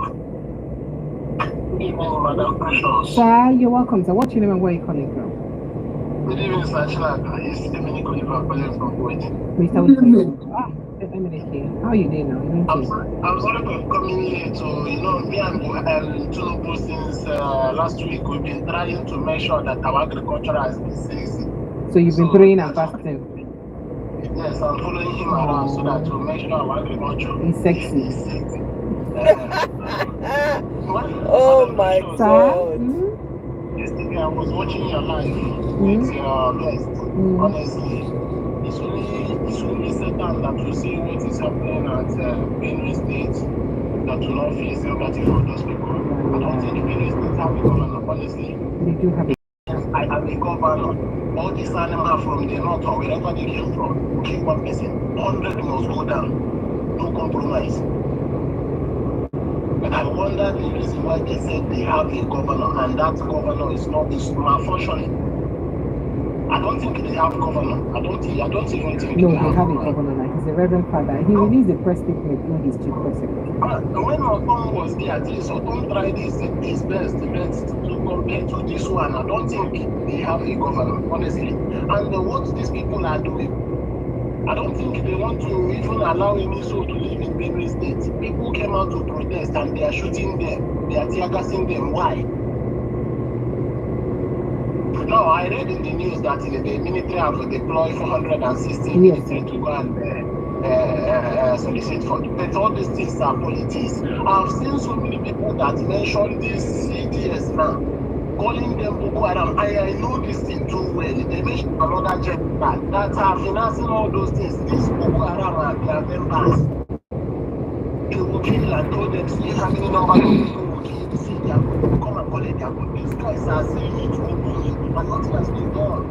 Good evening, Madam Precious. Sir, you're welcome. So, what's your name and where are you calling from? Good evening, Sir Chinaka. It's Dominic Oliver calling from Kuwait. Mr. Wilson. How are you doing now? I'm sorry for coming here to, me and Tunubu since last week, we've been trying to make sure that our agriculture has been sexy. So you've been praying and fasting? Yes, I'm following him around so that to make sure our agriculture is sexy. Oh my God. Yesterday I was watching your live with your guest. Honestly, it's only Satan that will see what is happening at Benue State that will not face the empathy for those people. I don't think Benue State have a governor, honestly. They do have I am a governor. All these animals from the north or wherever they came from, kill one person, 100 must go down. No compromise. I wonder the reason why they said they have a governor and that governor is malfunctioning. I don't think they have governor. I don't even think no, they have a governor. Like he's a reverend father. He released a press statement when he's chief press secretary. When Otom was there, at least Otom tried his best to compare to this one. I don't think they have a governor, honestly. And what these people are doing, I don't think they want to even allow any soul to live in Benue State. People came out to protest and they are shooting them. They are tear gassing them. Why? No, I read in the news that the military have deployed 460 military to go and solicit for. But all these things are politics. I've seen so many people that mention this CDS now, calling them Boko Haram. I know this thing too well. They mention another general that are financing all those things. These Boko Haram are their members. They will kill and told them, see how many number of people will kill. See, they are going to come and collect their good. These guys are saying it openly, and nothing has been done.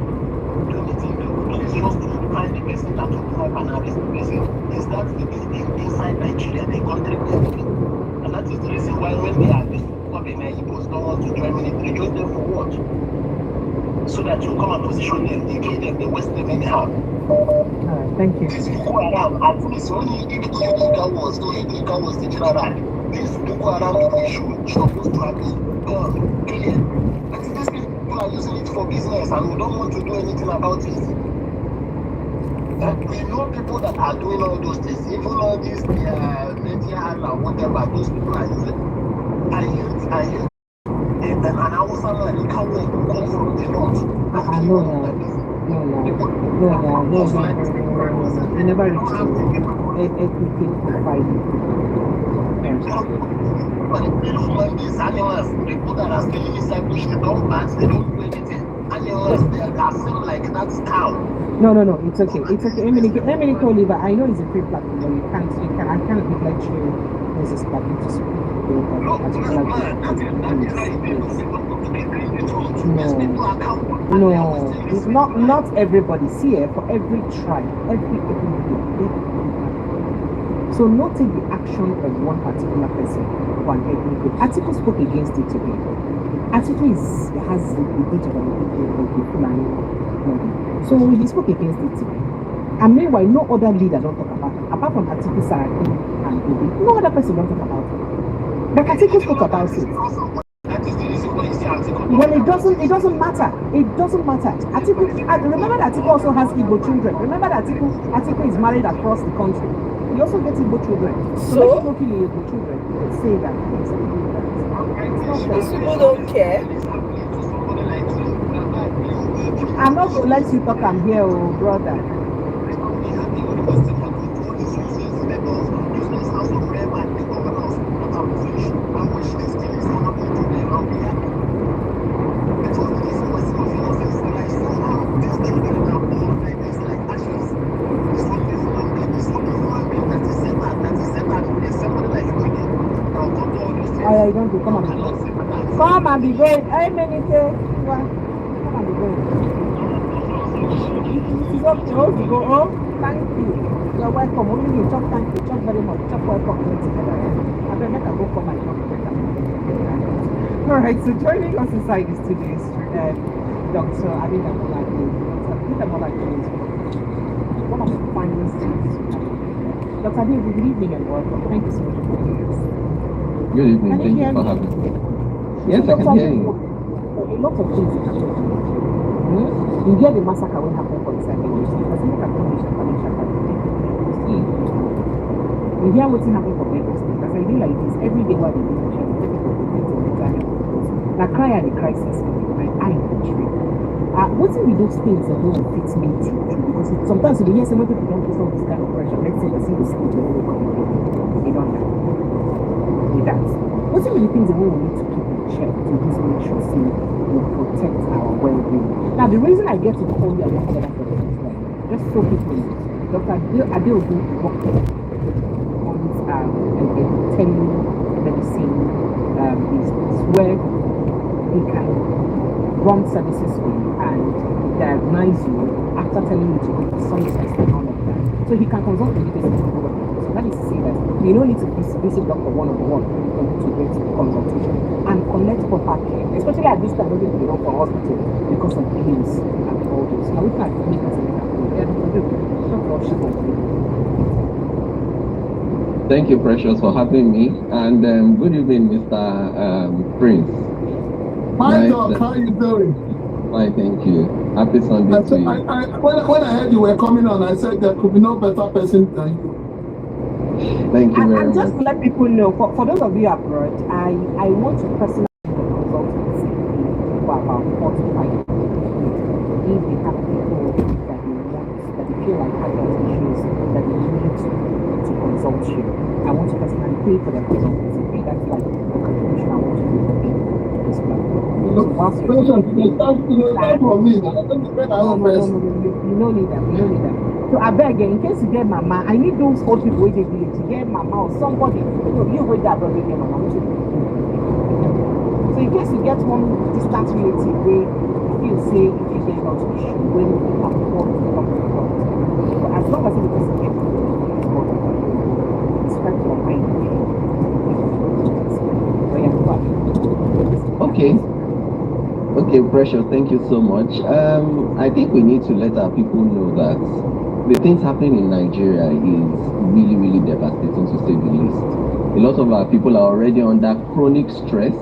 The only thing they will do is just to find the person that will come up and arrest the person. Is that the thing inside Nigeria, the country we are living? And that is the reason why when they are the Igbos don't want to join military, join them for what? So that you come and position them, they kill them, they waste them anyhow. Thank you. This Boko Haram, at least only illegal was the general. This Boko Haram issue is supposed to have been gone, clear. But these people are using it for business and we don't want to do anything about it. We know people that are doing all those things, even all these media and whatever, those people are using. And I was like, you can't wait to come from the north. No. They never reached equity to fight. But if you find these animals, people that are still inside bush, they don't pass, they don't do anything. Animals, they are still like that cow. No, it's okay. Let me call you, but I know it's a free platform, but I can't neglect you. This is platform to speak. think that a particular group of people no, it's not everybody. See, for every tribe, every group. So not take the action of one particular person for an ethnic group. Article spoke against it today. Article has a bit of a Fulani. So he spoke against it today. And meanwhile, no other leader don't talk about it. Apart from Article Saraki and Obi, no other person don't talk about it. But Article spoke about it. Well, it doesn't matter. It doesn't matter. Atiku, remember that Atiku also has Igbo children. Remember that Atiku is married across the country. He also gets Igbo children. So let people kill Igbo children. Say that. These people don't care. I'm not going to let you talk. I'm here, oh brother. Oh, yeah, you don't do. Come on. Come and be great. Hey, Menike. Come and be great. This is up to us to go. Oh, thank you. You're welcome. Only you talk. Thank you. Talk very much. Talk welcome. Together. I better make a go for my talk. All right. So joining us inside the studio is Dr. Adina Molaki. Dr. Molaki is one of the finest students. Dr. Adina, good evening and welcome. Thank you so much for being here. Good evening, thank you for having me. Yes, I can hear you. A lot of things happen. You hear the massacre when happened for the second nation. You hear what's happening for Benue State. Because I feel like this every day while they do the now cry at the crisis and I betray. What's in those things that don't fit me too? Because sometimes you hear some people don't face all this kind of pressure. Let's say they see the school, they don't know. That. What's some of the things that we need to keep in check to just make sure we protect our well-being? Now, the reason I get to call you and together for this is like, just so people know, Dr. Adeogu worked on this telemedicine is where they can run services for you and diagnose you after telling you to go for some test and all of that. So he can consult with you basically. So that is to say that you don't need to visit doctor one-on-one to get consultation and collect proper care, especially at this time when you go for hospital because of pills and all those. Now we can make it Thank you, Precious, for having me, and good evening, Mr. Prince. My dog, how you doing? Fine, thank you. Happy Sunday to you. When I heard you were coming on, I said there could be no better person than you. Thank you very and much. just to let people know, for those of you abroad, I want to personally consultancy for about 45 if they have people that they feel like have health issues that they need to consult you. I want to personally pay for their consultancy. That's like the contribution I want to do for this platform. So whilst you're You don't need that. So I beg you, in case you get mama, I need those old people where they village to get mama or somebody. You wait that brother get mama. So in case you get one distant relative where you say if you get out of issue, when you can afford to come to the court. But as long as the person gets respect your mind. Okay, Precious, thank you so much. I think we need to let our people know that the things happening in Nigeria is really, really devastating, to say the least. A lot of our people are already under chronic stress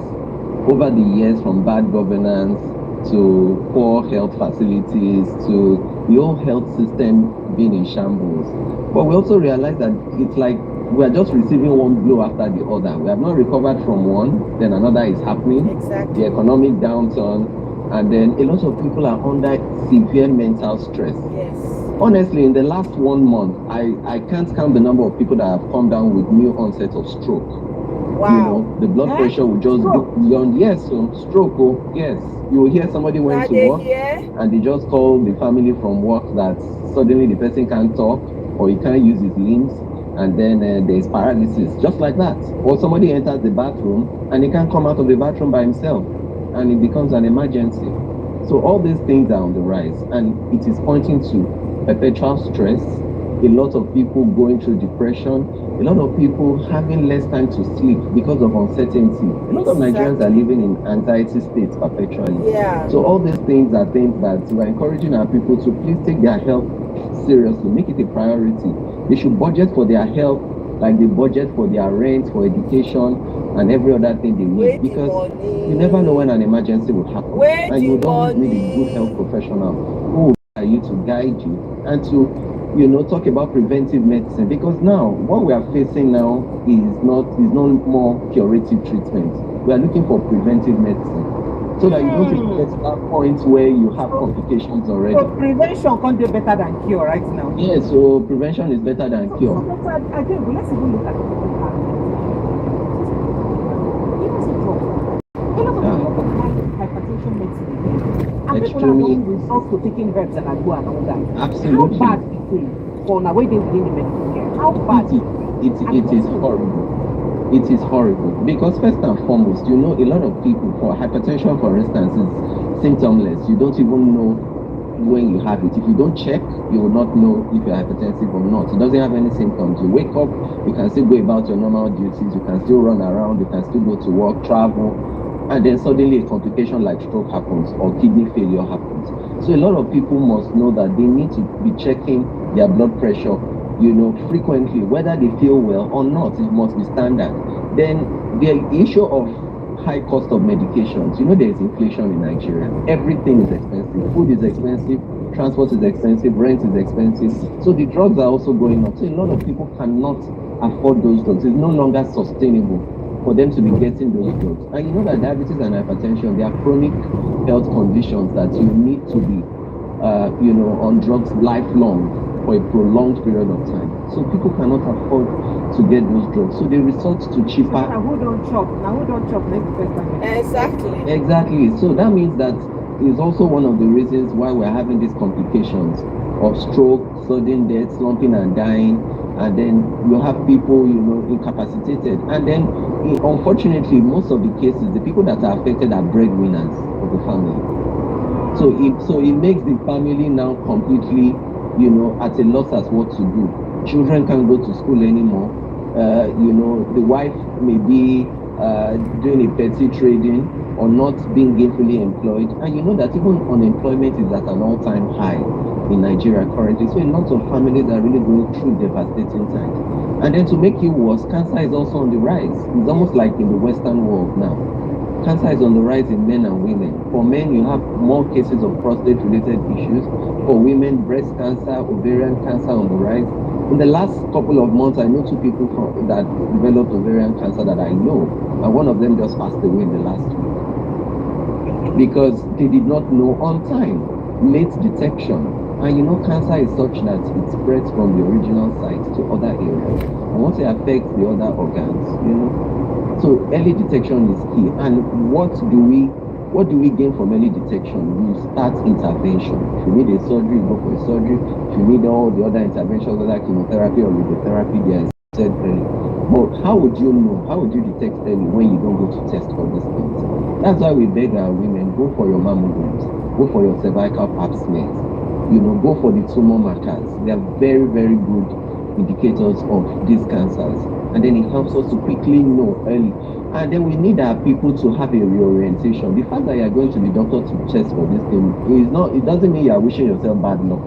over the years, from bad governance to poor health facilities to the whole health system being in shambles. But we also realize that it's like we are just receiving one blow after the other. We have not recovered from one, then another is happening. Exactly. The economic downturn, and then a lot of people are under severe mental stress. Yes. Honestly, in the last 1 month, I can't count the number of people that have come down with new onset of stroke. Wow. You know, the blood pressure will just go beyond. Yes, so stroke. Oh, yes. You will hear somebody went to work and they just call the family from work that suddenly the person can't talk or he can't use his limbs. and then there's paralysis, just like that. Or somebody enters the bathroom and he can't come out of the bathroom by himself, and it becomes an emergency. So all these things are on the rise, and it is pointing to perpetual stress, a lot of people going through depression, a lot of people having less time to sleep because of uncertainty. A lot of Nigerians are living in anxiety states perpetually. Yeah. So all these things are things that we're encouraging our people to please take their health seriously, make it a priority. They should budget for their health like they budget for their rent, for education, and every other thing they need, because you never know when an emergency will happen. And you would always need a good health professional who will guide you, to guide you, and to talk about preventive medicine, because now what we are facing now is no more curative treatment. We are looking for preventive medicine, so that you don't get to that point where you have complications already. So prevention can't do better than cure right now. Yeah, so prevention is better than cure. So again, let's even look at the people who have hypertension medicine, and people are going resort to taking herbs and agbo and all that. Absolutely. How bad it is for now waiting within the medical care? How bad it is horrible. It is horrible, because first and foremost, a lot of people, for hypertension, for instance, is symptomless. You don't even know when you have it. If you don't check, you will not know if you're hypertensive or not. It doesn't have any symptoms. You wake up, you can still go about your normal duties, you can still run around, you can still go to work, travel, and then suddenly a complication like stroke happens or kidney failure happens. So a lot of people must know that they need to be checking their blood pressure, frequently, whether they feel well or not. It must be standard. Then the issue of high cost of medications. There is inflation in Nigeria. Everything is expensive. Food is expensive, transport is expensive, rent is expensive. So the drugs are also going up. So a lot of people cannot afford those drugs. It's no longer sustainable for them to be getting those drugs. And you know that diabetes and hypertension, they are chronic health conditions that you need to be on drugs lifelong for a prolonged period of time. So people cannot afford to get those drugs. So they resort to cheaper. Now who don't chop next person. Exactly. So that means that is also one of the reasons why we're having these complications of stroke, sudden death, slumping and dying, and then you have people, incapacitated. And then, unfortunately, most of the cases, the people that are affected are breadwinners of the family. So it makes the family now completely, at a loss as what to do. Children can't go to school anymore. The wife may be doing a petty trading or not being gainfully employed. And you know that even unemployment is at an all-time high in Nigeria currently. So a lot of families are really going through devastating times. And then to make it worse, cancer is also on the rise. It's almost like in the Western world now. Cancer is on the rise in men and women. For men, you have more cases of prostate-related issues. For women, breast cancer, ovarian cancer on the rise. In the last couple of months, I know two people that developed ovarian cancer that I know, and one of them just passed away in the last week because they did not know on time. Late detection. And cancer is such that it spreads from the original site to other areas, and once it affects the other organs, so early detection is key. And what do we gain from early detection? We start intervention. If you need a surgery, go for a surgery. If you need all the other interventions, whether chemotherapy or radiotherapy, they are said early. But how would you know? How would you detect early when you don't go to test for these things? That's why we beg our women, go for your mammograms, go for your cervical pap smears, go for the tumor markers. They are very, very good indicators of these cancers. And then it helps us to quickly know early. And then we need our people to have a reorientation. The fact that you are going to the doctor to test for this thing it doesn't mean you are wishing yourself bad luck.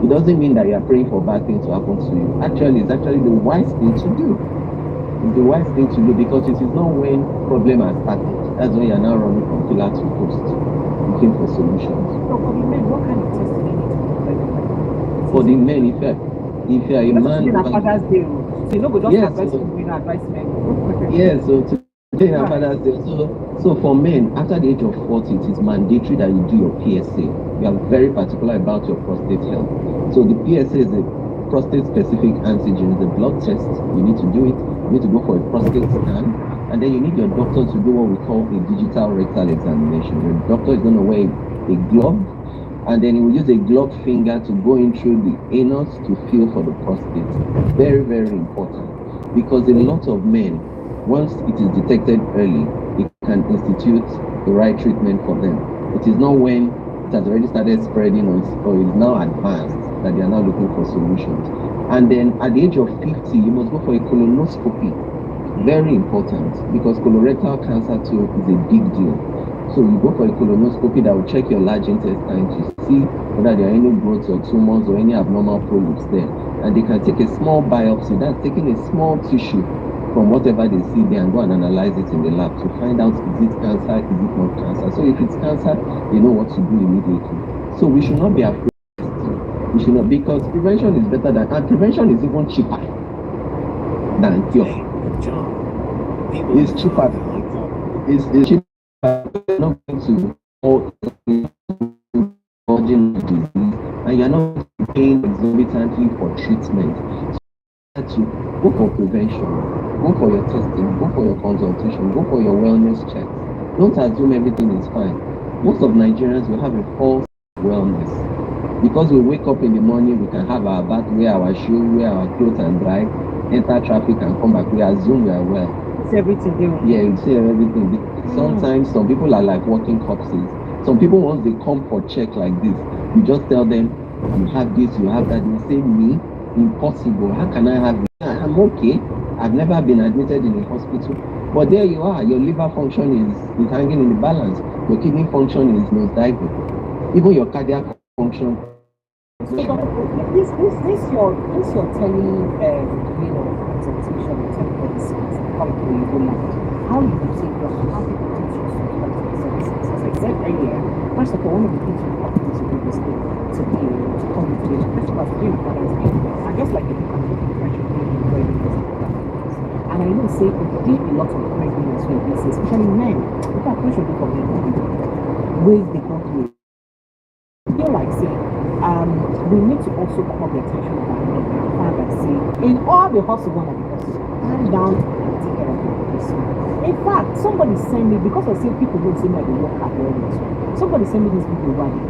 It doesn't mean that you are praying for bad things to happen to you. Actually, it's actually the wise thing to do. It's the wise thing to do, because it is not when problem has started. That's when you are now running from pillar to post, looking for solutions. So for the men, what kind of testing do you need to do? For the men, if you are a man, Father's Day, so you know, we don't yes, advise men. Yeah, so today na Father's Day. So for men, after the age of 40, it is mandatory that you do your PSA. You are very particular about your prostate health. So the PSA is a prostate-specific antigen, the blood test. You need to do it. You need to go for a prostate scan, and then you need your doctor to do what we call a digital rectal examination. Your doctor is going to wear a glove, and then he will use a gloved finger to go in through the anus to feel for the prostate. Very, very important, because a lot of men, once it is detected early, it can institute the right treatment for them. It is not when it has already started spreading or is now advanced that they are now looking for solutions. And then at the age of 50, you must go for a colonoscopy. Very important, because colorectal cancer too is a big deal. So you go for a colonoscopy that will check your large intestine to see whether there are any growths or tumors or any abnormal polyps there. And they can take a small biopsy, that's taking a small tissue from whatever they see there and go and analyze it in the lab to find out, is it cancer, is it not cancer. So if it's cancer, they know what to do immediately. So we should not be afraid. We should not, because prevention is better than, and prevention is even cheaper than cure. It's cheaper. It's cheaper. You're not going to disease, and you're not paying exorbitantly for treatment. So to go for prevention, go for your testing, go for your consultation, go for your wellness check. Don't assume everything is fine. Most of Nigerians will have a false wellness. Because we wake up in the morning, we can have our bath, wear our shoes, wear our clothes and drive, enter traffic and come back. We assume we are well. It's everything. Yeah, you say everything. Sometimes some people are like walking corpses. Some people, once they come for check like this, you just tell them, you have this, you have that. They say, me? Impossible. How can I have it? I'm okay. I've never been admitted in a hospital. But there you are. Your liver function is hanging in the balance. Your kidney function is nosediving. Even your cardiac function. So this your telling presentation and telling policies how you say your how people teach you services. As I said earlier, first of all, one of the things we have to do is to be able to come to the first of all, I guess like a and I know say it did a lot of pregnancy when this, especially men. In fact, we should do for men ways they go through. I feel like say we need to also call the attention of our men and fathers say in all the hustle one of the hustle, calm down and take care of your person. In fact, somebody sent me, because I say people don't say that they work hard always. Somebody sent me this video while they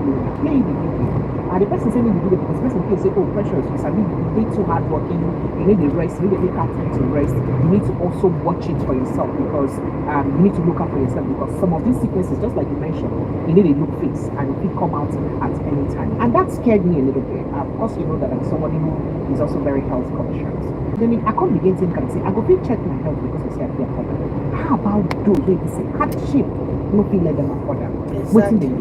play the video. And the person sent me the video because the person can say, oh, precious, you sabi, you need too hard working, you need a rest, you need to take out time to rest. You need to also watch it for yourself because you need to look out for yourself because some of these sicknesses, just like you mentioned, you need a look fix and it will come out at any time. And that scared me a little bit. Of course, you know that I'm somebody who is also very health conscious. Then I can't begin to think and say, I go check my health because I say I feel covered. How about those they say hardship? No feel like them afford them. What do they do?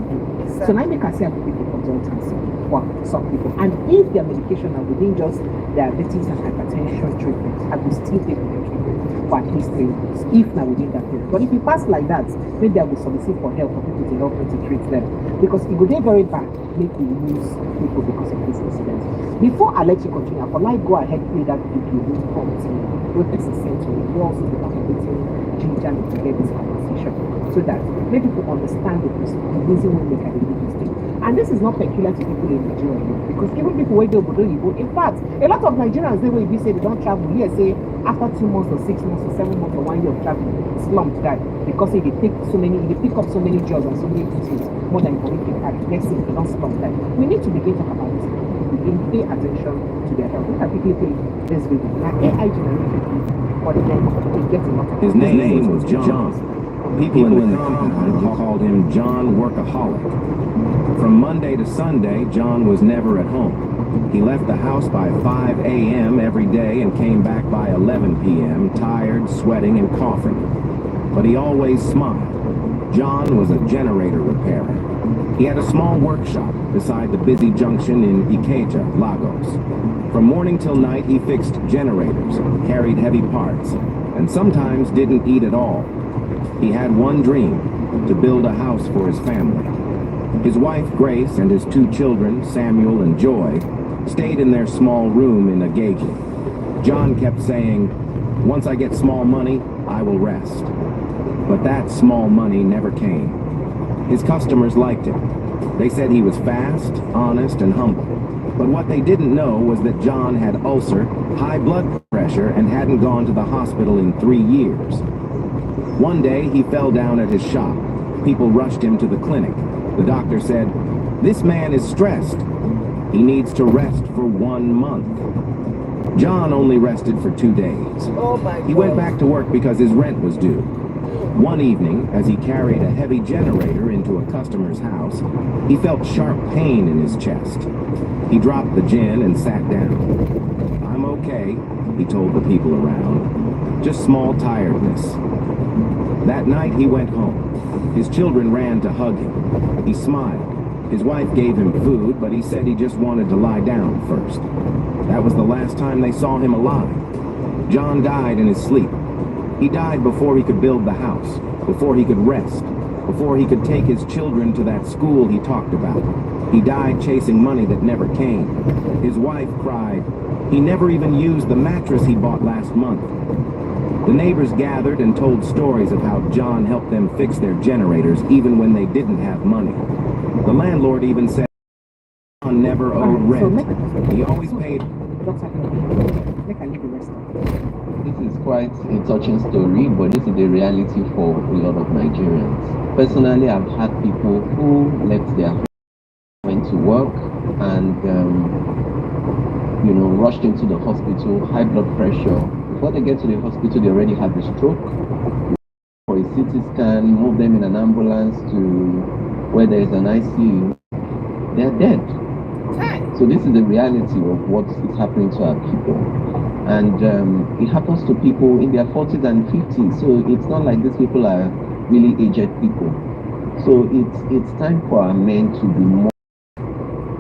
So now I can say I go people consultancy for some people. And if their medication are within just diabetes and hypertension treatment, I will still take their treatment for at least 3 months, if not within that period. But if you pass like that, maybe I will solicit for help for people to help me to treat them. Because it would be very bad, make we lose people because of this incident. Before I let you continue, I would like go ahead and play that video with prompting what this is sent to me. You also be participating ginger to get this conversation so that make people understand the reason why they can do this thing. And this is not peculiar to people in Nigeria because even people where they go, in fact, a lot of Nigerians they will be say they don't travel here, say after 2 months or 6 months or 7 months or 1 year of traveling, slumped that because they pick up so many jobs and so many duties more than what they carry. Next thing they don't slump that. We need to begin to talk about this. Begin pay attention to their health. Look at people play this video. Now AI generated but then they get a lot of his name was John. People in the company called him John Workaholic. From Monday to Sunday, John was never at home. He left the house by 5 a.m. every day and came back by 11 p.m., tired, sweating, and coughing. But he always smiled. John was a generator repairer. He had a small workshop beside the busy junction in Ikeja, Lagos. From morning till night, he fixed generators, carried heavy parts, and sometimes didn't eat at all. He had one dream, to build a house for his family. His wife, Grace, and his 2 children, Samuel and Joy, stayed in their small room in Agege. John kept saying, once I get small money, I will rest. But that small money never came. His customers liked him. They said he was fast, honest, and humble. But what they didn't know was that John had ulcer, high blood pressure, and hadn't gone to the hospital in 3 years. One day, he fell down at his shop. People rushed him to the clinic. The doctor said, This man is stressed. He needs to rest for 1 month. John only rested for 2 days. Oh my God. He went back to work because his rent was due. One evening, as he carried a heavy generator into a customer's house, he felt sharp pain in his chest. He dropped the gin and sat down. "I'm okay," he told the people around. "Just small tiredness." That night he went home. His children ran to hug him. He smiled. His wife gave him food, but he said he just wanted to lie down first. That was the last time they saw him alive. John died in his sleep. He died before he could build the house, before he could rest, before he could take his children to that school he talked about. He died chasing money that never came. His wife cried. He never even used the mattress he bought last month. The neighbors gathered and told stories of how John helped them fix their generators even when they didn't have money. The landlord even said John never owed rent. He always paid. This is quite a touching story, but this is the reality for a lot of Nigerians. Personally, I've had people who left their home, went to work, and rushed into the hospital, high blood pressure. Before they get to the hospital, they already have a stroke. For a CT scan, move them in an ambulance to where there is an ICU. They're dead. So this is the reality of what is happening to our people. And it happens to people in their 40s and 50s. So it's not like these people are really aged people. So it's time for our men to be more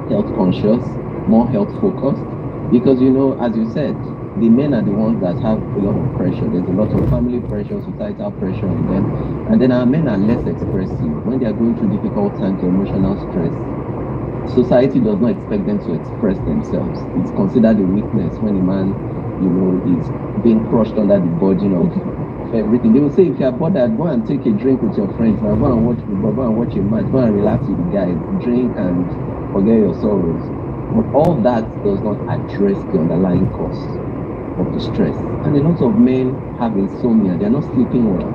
health conscious, more health focused. Because, as you said, the men are the ones that have a lot of pressure. There's a lot of family pressure, societal pressure on them. And then our men are less expressive. When they are going through difficult times, emotional stress, society does not expect them to express themselves. It's considered a weakness when a man, is being crushed under the burden of everything. They will say, if you are bothered, go and take a drink with your friends. Now go and watch football, go and watch a match, go and relax with the guys, drink and forget your sorrows. But all that does not address the underlying cause of the stress. And a lot of men have insomnia. They are not sleeping well.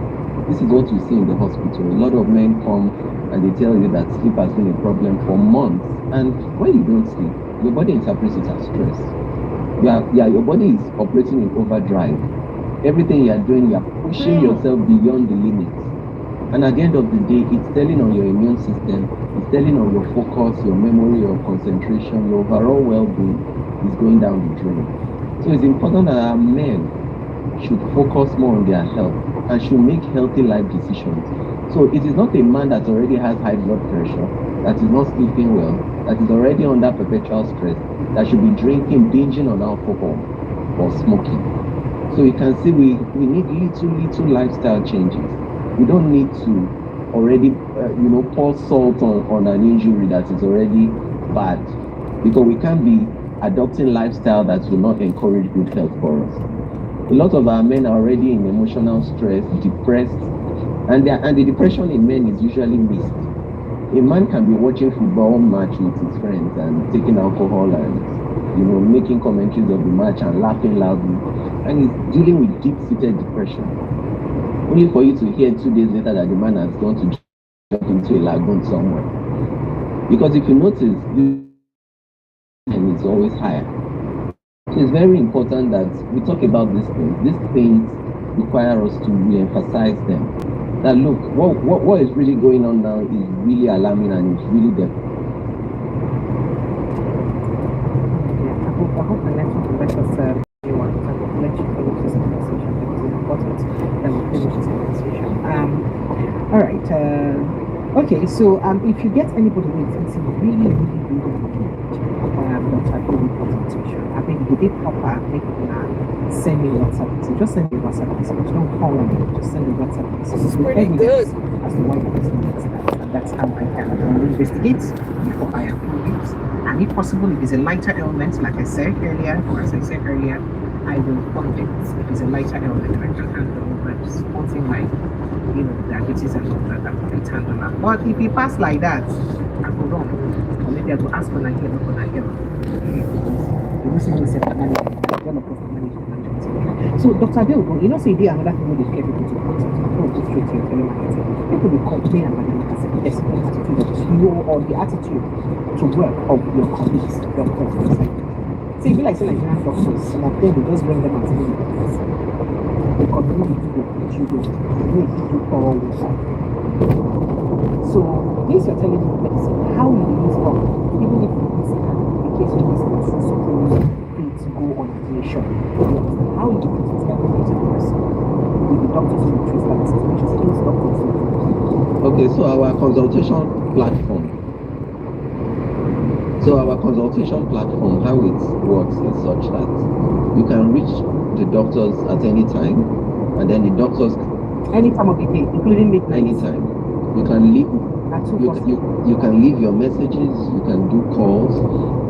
This is what you see in the hospital. A lot of men come and they tell you that sleep has been a problem for months. And when you don't sleep, your body interprets it as stress. Your body is operating in overdrive. Everything you are doing, you are pushing yourself beyond the limits. And at the end of the day, it's telling on your immune system, it's telling on your focus, your memory, your concentration, your overall well-being is going down the drain. So it's important that our men should focus more on their health and should make healthy life decisions. So it is not a man that already has high blood pressure, that is not sleeping well, that is already under perpetual stress, that should be drinking, binging on alcohol or smoking. So you can see we need little lifestyle changes. We don't need to already, pour salt on an injury that is already bad, because we can't be adopting lifestyle that will not encourage good health for us. A lot of our men are already in emotional stress, depressed, and the depression in men is usually missed. A man can be watching football match with his friends and taking alcohol and making commentaries of the match and laughing loudly, and he's dealing with deep-seated depression. Only for you to hear 2 days later that the man has gone to jump into a lagoon somewhere. Because if you notice, and it's always higher. So it's very important that we talk about these things. These things require us to re-emphasize them. That look, what is really going on now is really alarming and it's really devastating. I hope the network will let us everyone let you finish this conversation because it's important that we finish this conversation. All right. Okay. So if you get anybody who is really Dr. David consultation, I think if you did proper, send me WhatsApp message. Just send me WhatsApp message. Don't call me. Just send me WhatsApp message. This is pretty good. As to why the person is that. And that's how I can investigate before I approve it. And if possible, if it's a lighter ailment, like I said earlier, I will fund it. If it's a lighter ailment, I can handle it. But something like, diabetes and all that, I can handle that. But if it pass like that, I go wrong. Or maybe I go ask when I hear, not when I hear. The reason we said management, all of us manage the management. So Dr. Adele, you know, say there another thing they get people to contact. Go straight to your telemarketing. People will complain about the attitude of you or the attitude to work of your colleagues, doctors, for example. So if you like say Nigerian doctors, some of them will just bring them as many doctors. Because you need to do what you do. You need to do all the time. So this you're telling me medicine, how you use work, even if you use it in case of business, suppose things go on aviation. How you put it together with the person, with the doctors who trace that which is things doctors who do. Okay, so our consultation platform. How it works is such that you can reach the doctors at any time, and then the doctors any time of the day, including midnight. Anytime. You can leave. You can leave your messages. You can do calls,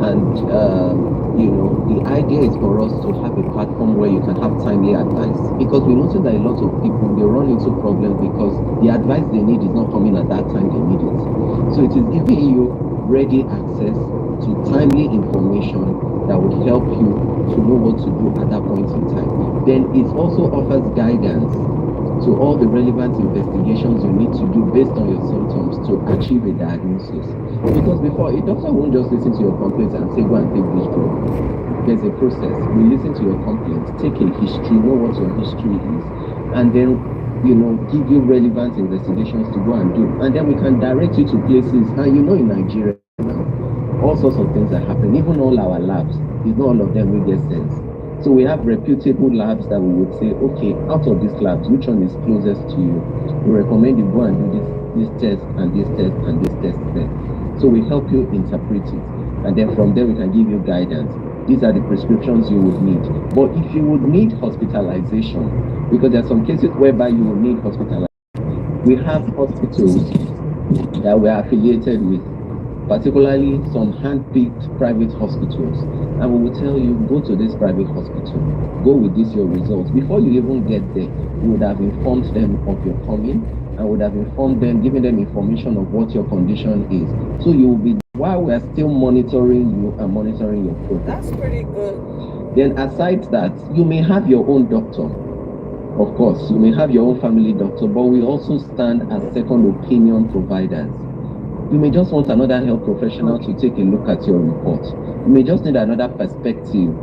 and the idea is for us to have a platform where you can have timely advice, because we notice that a lot of people, they run into problems because the advice they need is not coming at that time they need it. So it is giving you ready access to timely information that would help you to know what to do at that point in time. Then it also offers guidance to all the relevant investigations you need to do based on your symptoms to achieve a diagnosis. Because before, a doctor won't just listen to your complaints and say, go and take this drug. There's a process. We listen to your complaints, take a history, know what your history is, and then, give you relevant investigations to go and do. And then we can direct you to places, and in Nigeria now, all sorts of things are happening. Even all our labs, it's not all of them will get sense. So we have reputable labs that we would say, okay, out of these labs, which one is closest to you? We recommend you go and do this test and this test and this test there. So we help you interpret it. And then from there, we can give you guidance. These are the prescriptions you would need. But if you would need hospitalization, because there are some cases whereby you will need hospitalization, we have hospitals that we are affiliated with, particularly some hand-picked private hospitals, and we will tell you, go to this private hospital, go with this your results. Before you even get there, we would have informed them of your coming, and would have informed them, given them information of what your condition is. So you will be, while we are still monitoring you and monitoring your progress. That's pretty good. Then aside that, you may have your own doctor. Of course, you may have your own family doctor, but we also stand as second opinion providers. You may just want another health professional to take a look at your report. You may just need another perspective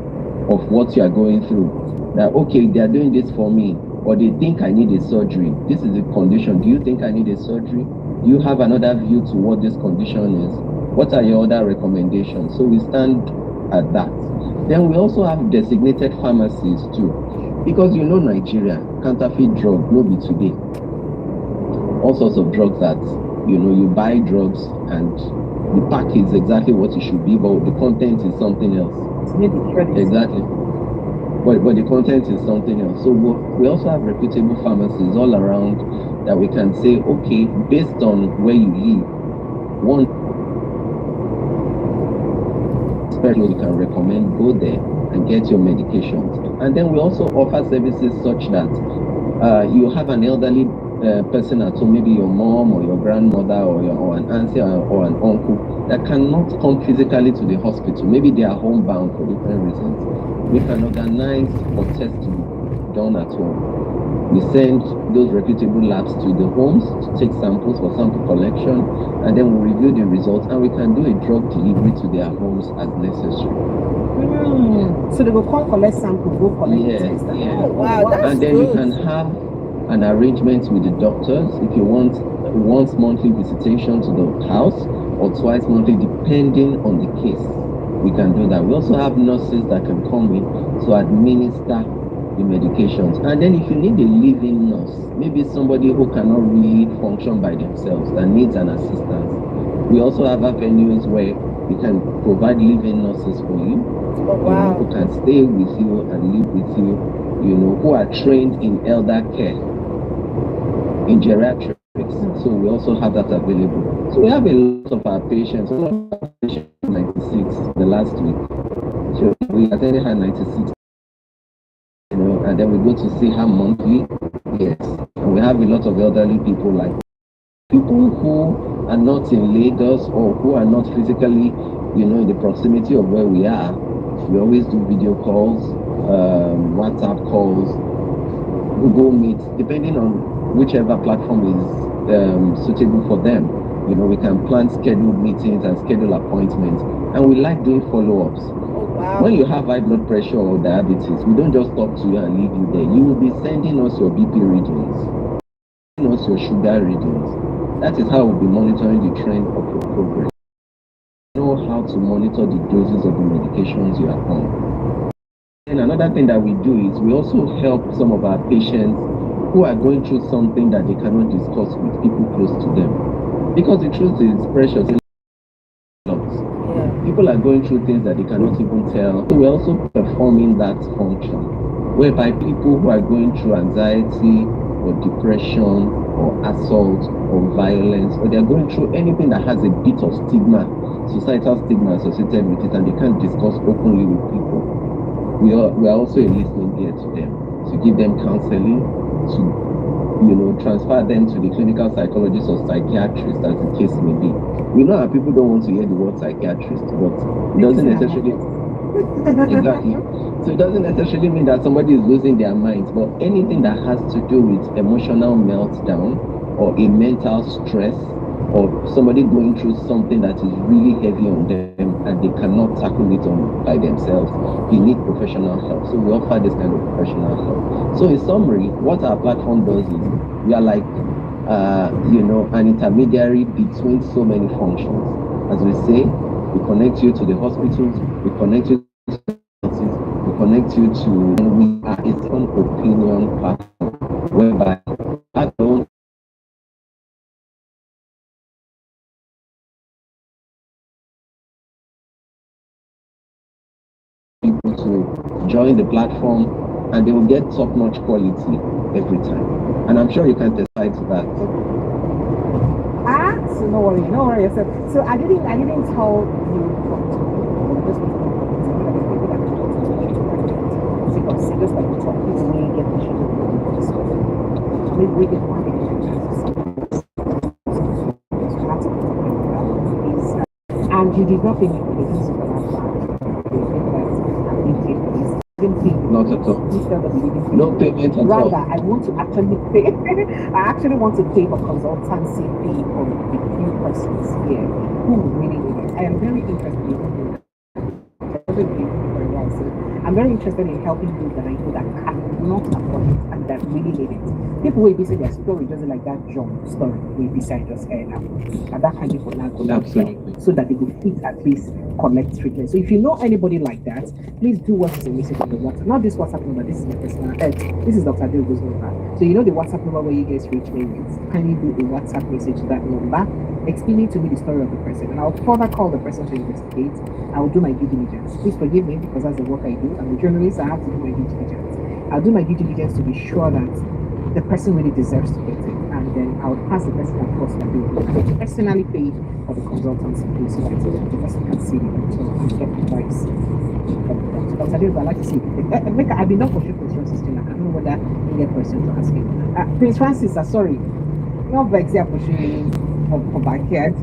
of what you are going through. That, okay, they are doing this for me, or they think I need a surgery. This is the condition. Do you think I need a surgery? Do you have another view to what this condition is? What are your other recommendations? So we stand at that. Then we also have designated pharmacies too. Because Nigeria, counterfeit drug, no be today. All sorts of drugs that you buy drugs and the pack is exactly what it should be, but the content is something else. Exactly. But the content is something else. So we also have reputable pharmacies all around that we can say, okay, based on where you live, one special we can recommend, go there and get your medications. And then we also offer services such that you have an elderly person at home, maybe your mom or your grandmother or an auntie or an uncle that cannot come physically to the hospital. Maybe they are homebound for different reasons. We can organize for tests to be done at home. We send those reputable labs to the homes to take samples for sample collection, and then we review the results, and we can do a drug delivery to their homes as necessary. So they will come collect sample, go collect test. Oh, wow, that's and then good. you can have an arrangement with the doctors if you want once monthly visitation to the house or twice monthly, depending on the case. We can do that. We also have nurses that can come in to administer the medications. And then if you need a living nurse, maybe somebody who cannot really function by themselves, that needs an assistance, we also have avenues where we can provide living nurses for you. Oh, wow. Who can stay with you and live with you, who are trained in elder care, in geriatrics. So we also have that available. So we have a lot of our patients, 96 the last week. So we attended her 96, and then we go to see her monthly. Yes. And we have a lot of elderly people, like people who are not in Lagos or who are not physically, in the proximity of where we are. We always do video calls. WhatsApp calls, Google Meet, depending on whichever platform is suitable for them. You know, we can plan scheduled meetings and schedule appointments, and we like doing follow-ups. Wow. When you have high blood pressure or diabetes, we don't just talk to you and leave you there. You will be sending us your BP readings, sending us your sugar readings. That is how we'll be monitoring the trend of your progress. Know how to monitor the doses of the medications you are on. And another thing that we do is we also help some of our patients who are going through something that they cannot discuss with people close to them. Because the truth is, precious. People are going through things that they cannot even tell. So we're also performing that function, whereby people who are going through anxiety or depression or assault or violence, or they're going through anything that has a bit of stigma, societal stigma associated with it, and they can't discuss openly with people, we are also a listening ear to them, to give them counseling, to, you know, transfer them to the clinical psychologist or psychiatrist, as the case may be. We know that people don't want to hear the word psychiatrist, but it doesn't necessarily exactly. So it doesn't necessarily mean that somebody is losing their minds, but anything that has to do with emotional meltdown or a mental stress, or somebody going through something that is really heavy on them and they cannot tackle it on by themselves, they need professional help. So we offer this kind of professional help. So in summary, what our platform does is we are like you know, an intermediary between so many functions. As we say, we connect you to the hospitals, we connect you to the nurses, we connect you to, and we are its own opinion platform, whereby I don't people to join the platform, and they will get top-notch quality every time. And I'm sure you can testify to that. So no worry yourself. So I didn't tell you just like we talk, people will get the shit. We get one and you did not think it was not at all. No payment at all. Rather, I want to actually pay. I actually want to pay for consultancy fee for the few persons here who really need it. I am very interested in I'm very interested in helping those that I know that cannot afford it and that really need it. People will be saying their story just like that John story will be said just now. And that kind of Absolutely. so that they will fit at least collect treatment. So if you know anybody like that, please do what is a message on the WhatsApp. Not this WhatsApp number, this is my personal this is Dr. Diogo's number. So you know the WhatsApp number where you guys reach me with. Kindly do a WhatsApp message to that number, explaining to me the story of the person, and I'll further call the person to investigate. I will do my due diligence. Please forgive me because that's the work I do. I'm a journalist, I have to do my due diligence. I'll do my due diligence to be sure that the person really deserves to get it, and then I'll pass the person across that they will personally pay for the consultancy fee so that the person can see it and get advice. Dr. Dave, I'd like to see I've been done for Prince Francis still. I don't know whether you get person to ask him. Prince Francis, sorry, not vex here for sharing for backyard.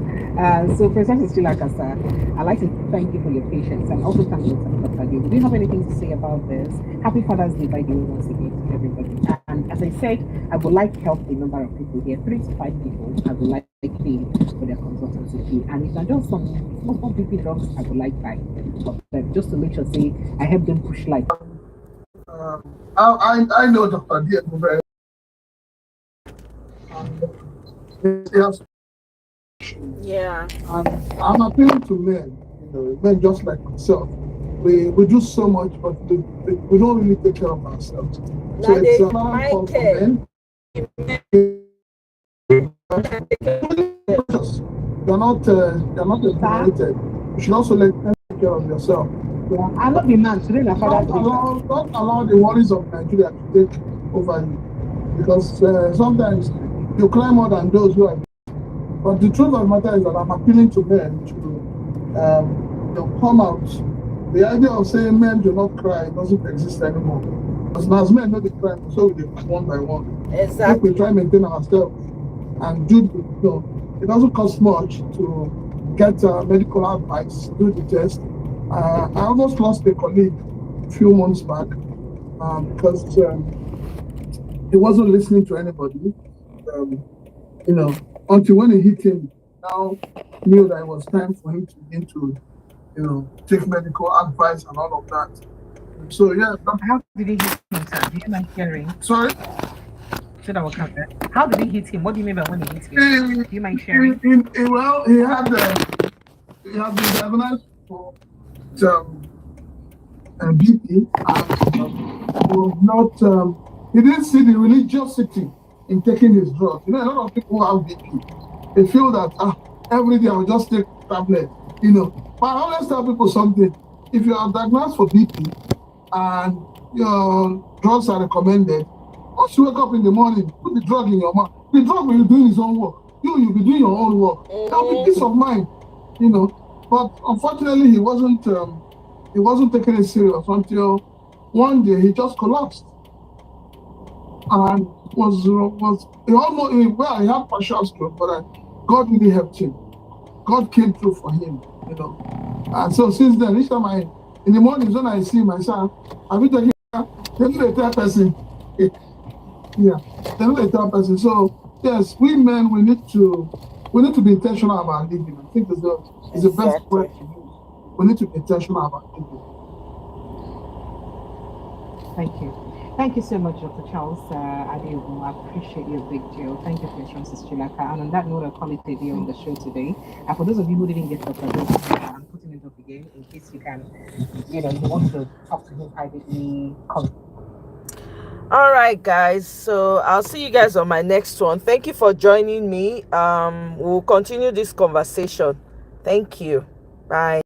So Prince Francis still like us. I'd like to thank you for your patience and also thank you, Dr. Dave. Do you have anything to say about this? Happy Father's Day by the way once again to everybody. And as I said, I would like to help a number of people here, 3 to 5 people. I would like to pay for their consultancy fee. And if I do some BP drugs, I would like buy for them just to make sure, say, I help them push life. I know Dr. Diego very yes. Yeah. I'm appealing to men, men just like myself. We do so much, but we don't really take care of ourselves. So Now it's they a might call for care. men. You're not exonerated. You should also let them take care of yourself. Yeah, I'm not the man today. Don't allow the worries of Nigeria to take over you, because sometimes you cry more than those who are. But the truth of the matter is that I'm appealing to men to come out. The idea of saying men do not cry doesn't exist anymore. Because now as men know they cry, so we do one by one. Exactly. If we try to maintain ourselves and do it doesn't cost much to get medical advice, do the test. I almost lost a colleague a few months back because he wasn't listening to anybody. You know, until when it hit him, now knew that it was time for him to begin to, you know, take medical advice and all of that. So yeah. How did he hit him, sir? Do you mind sharing? Sorry? Should I work out there? How did he hit him? What do you mean by when he hit him? Do you mind sharing? Well, he had been diagnosed for BP, and was not. He didn't see the religiosity in taking his drugs. You know, a lot of people who have BP, they feel that every day I will just take tablet. You know, but I always tell people something: if you are diagnosed for BP and your drugs are recommended, once you wake up in the morning, put the drug in your mouth. The drug will be doing his own work. You'll be doing your own work. That'll be peace of mind, you know. But unfortunately, he wasn't taking it serious until one day he just collapsed and he had partial stroke, but God really helped him. God came through for him, you know. And so since then, each time in the mornings when I see him, I say, "Have you taken a third person?" Yeah, taking a third person. So yes, we men we need to be intentional about living. I think it's the best word to use. We need to be intentional about living. Thank you. Thank you so much, Dr. Charles Adeogun. I appreciate you a big deal. Thank you for your responses, Chilaka. And on that note, I'll call it a day on the show today. And for those of you who didn't get Dr. Adeogun, I'm putting it up again in case you can, you want to talk to him privately. All right, guys. So I'll see you guys on my next one. Thank you for joining me. We'll continue this conversation. Thank you. Bye.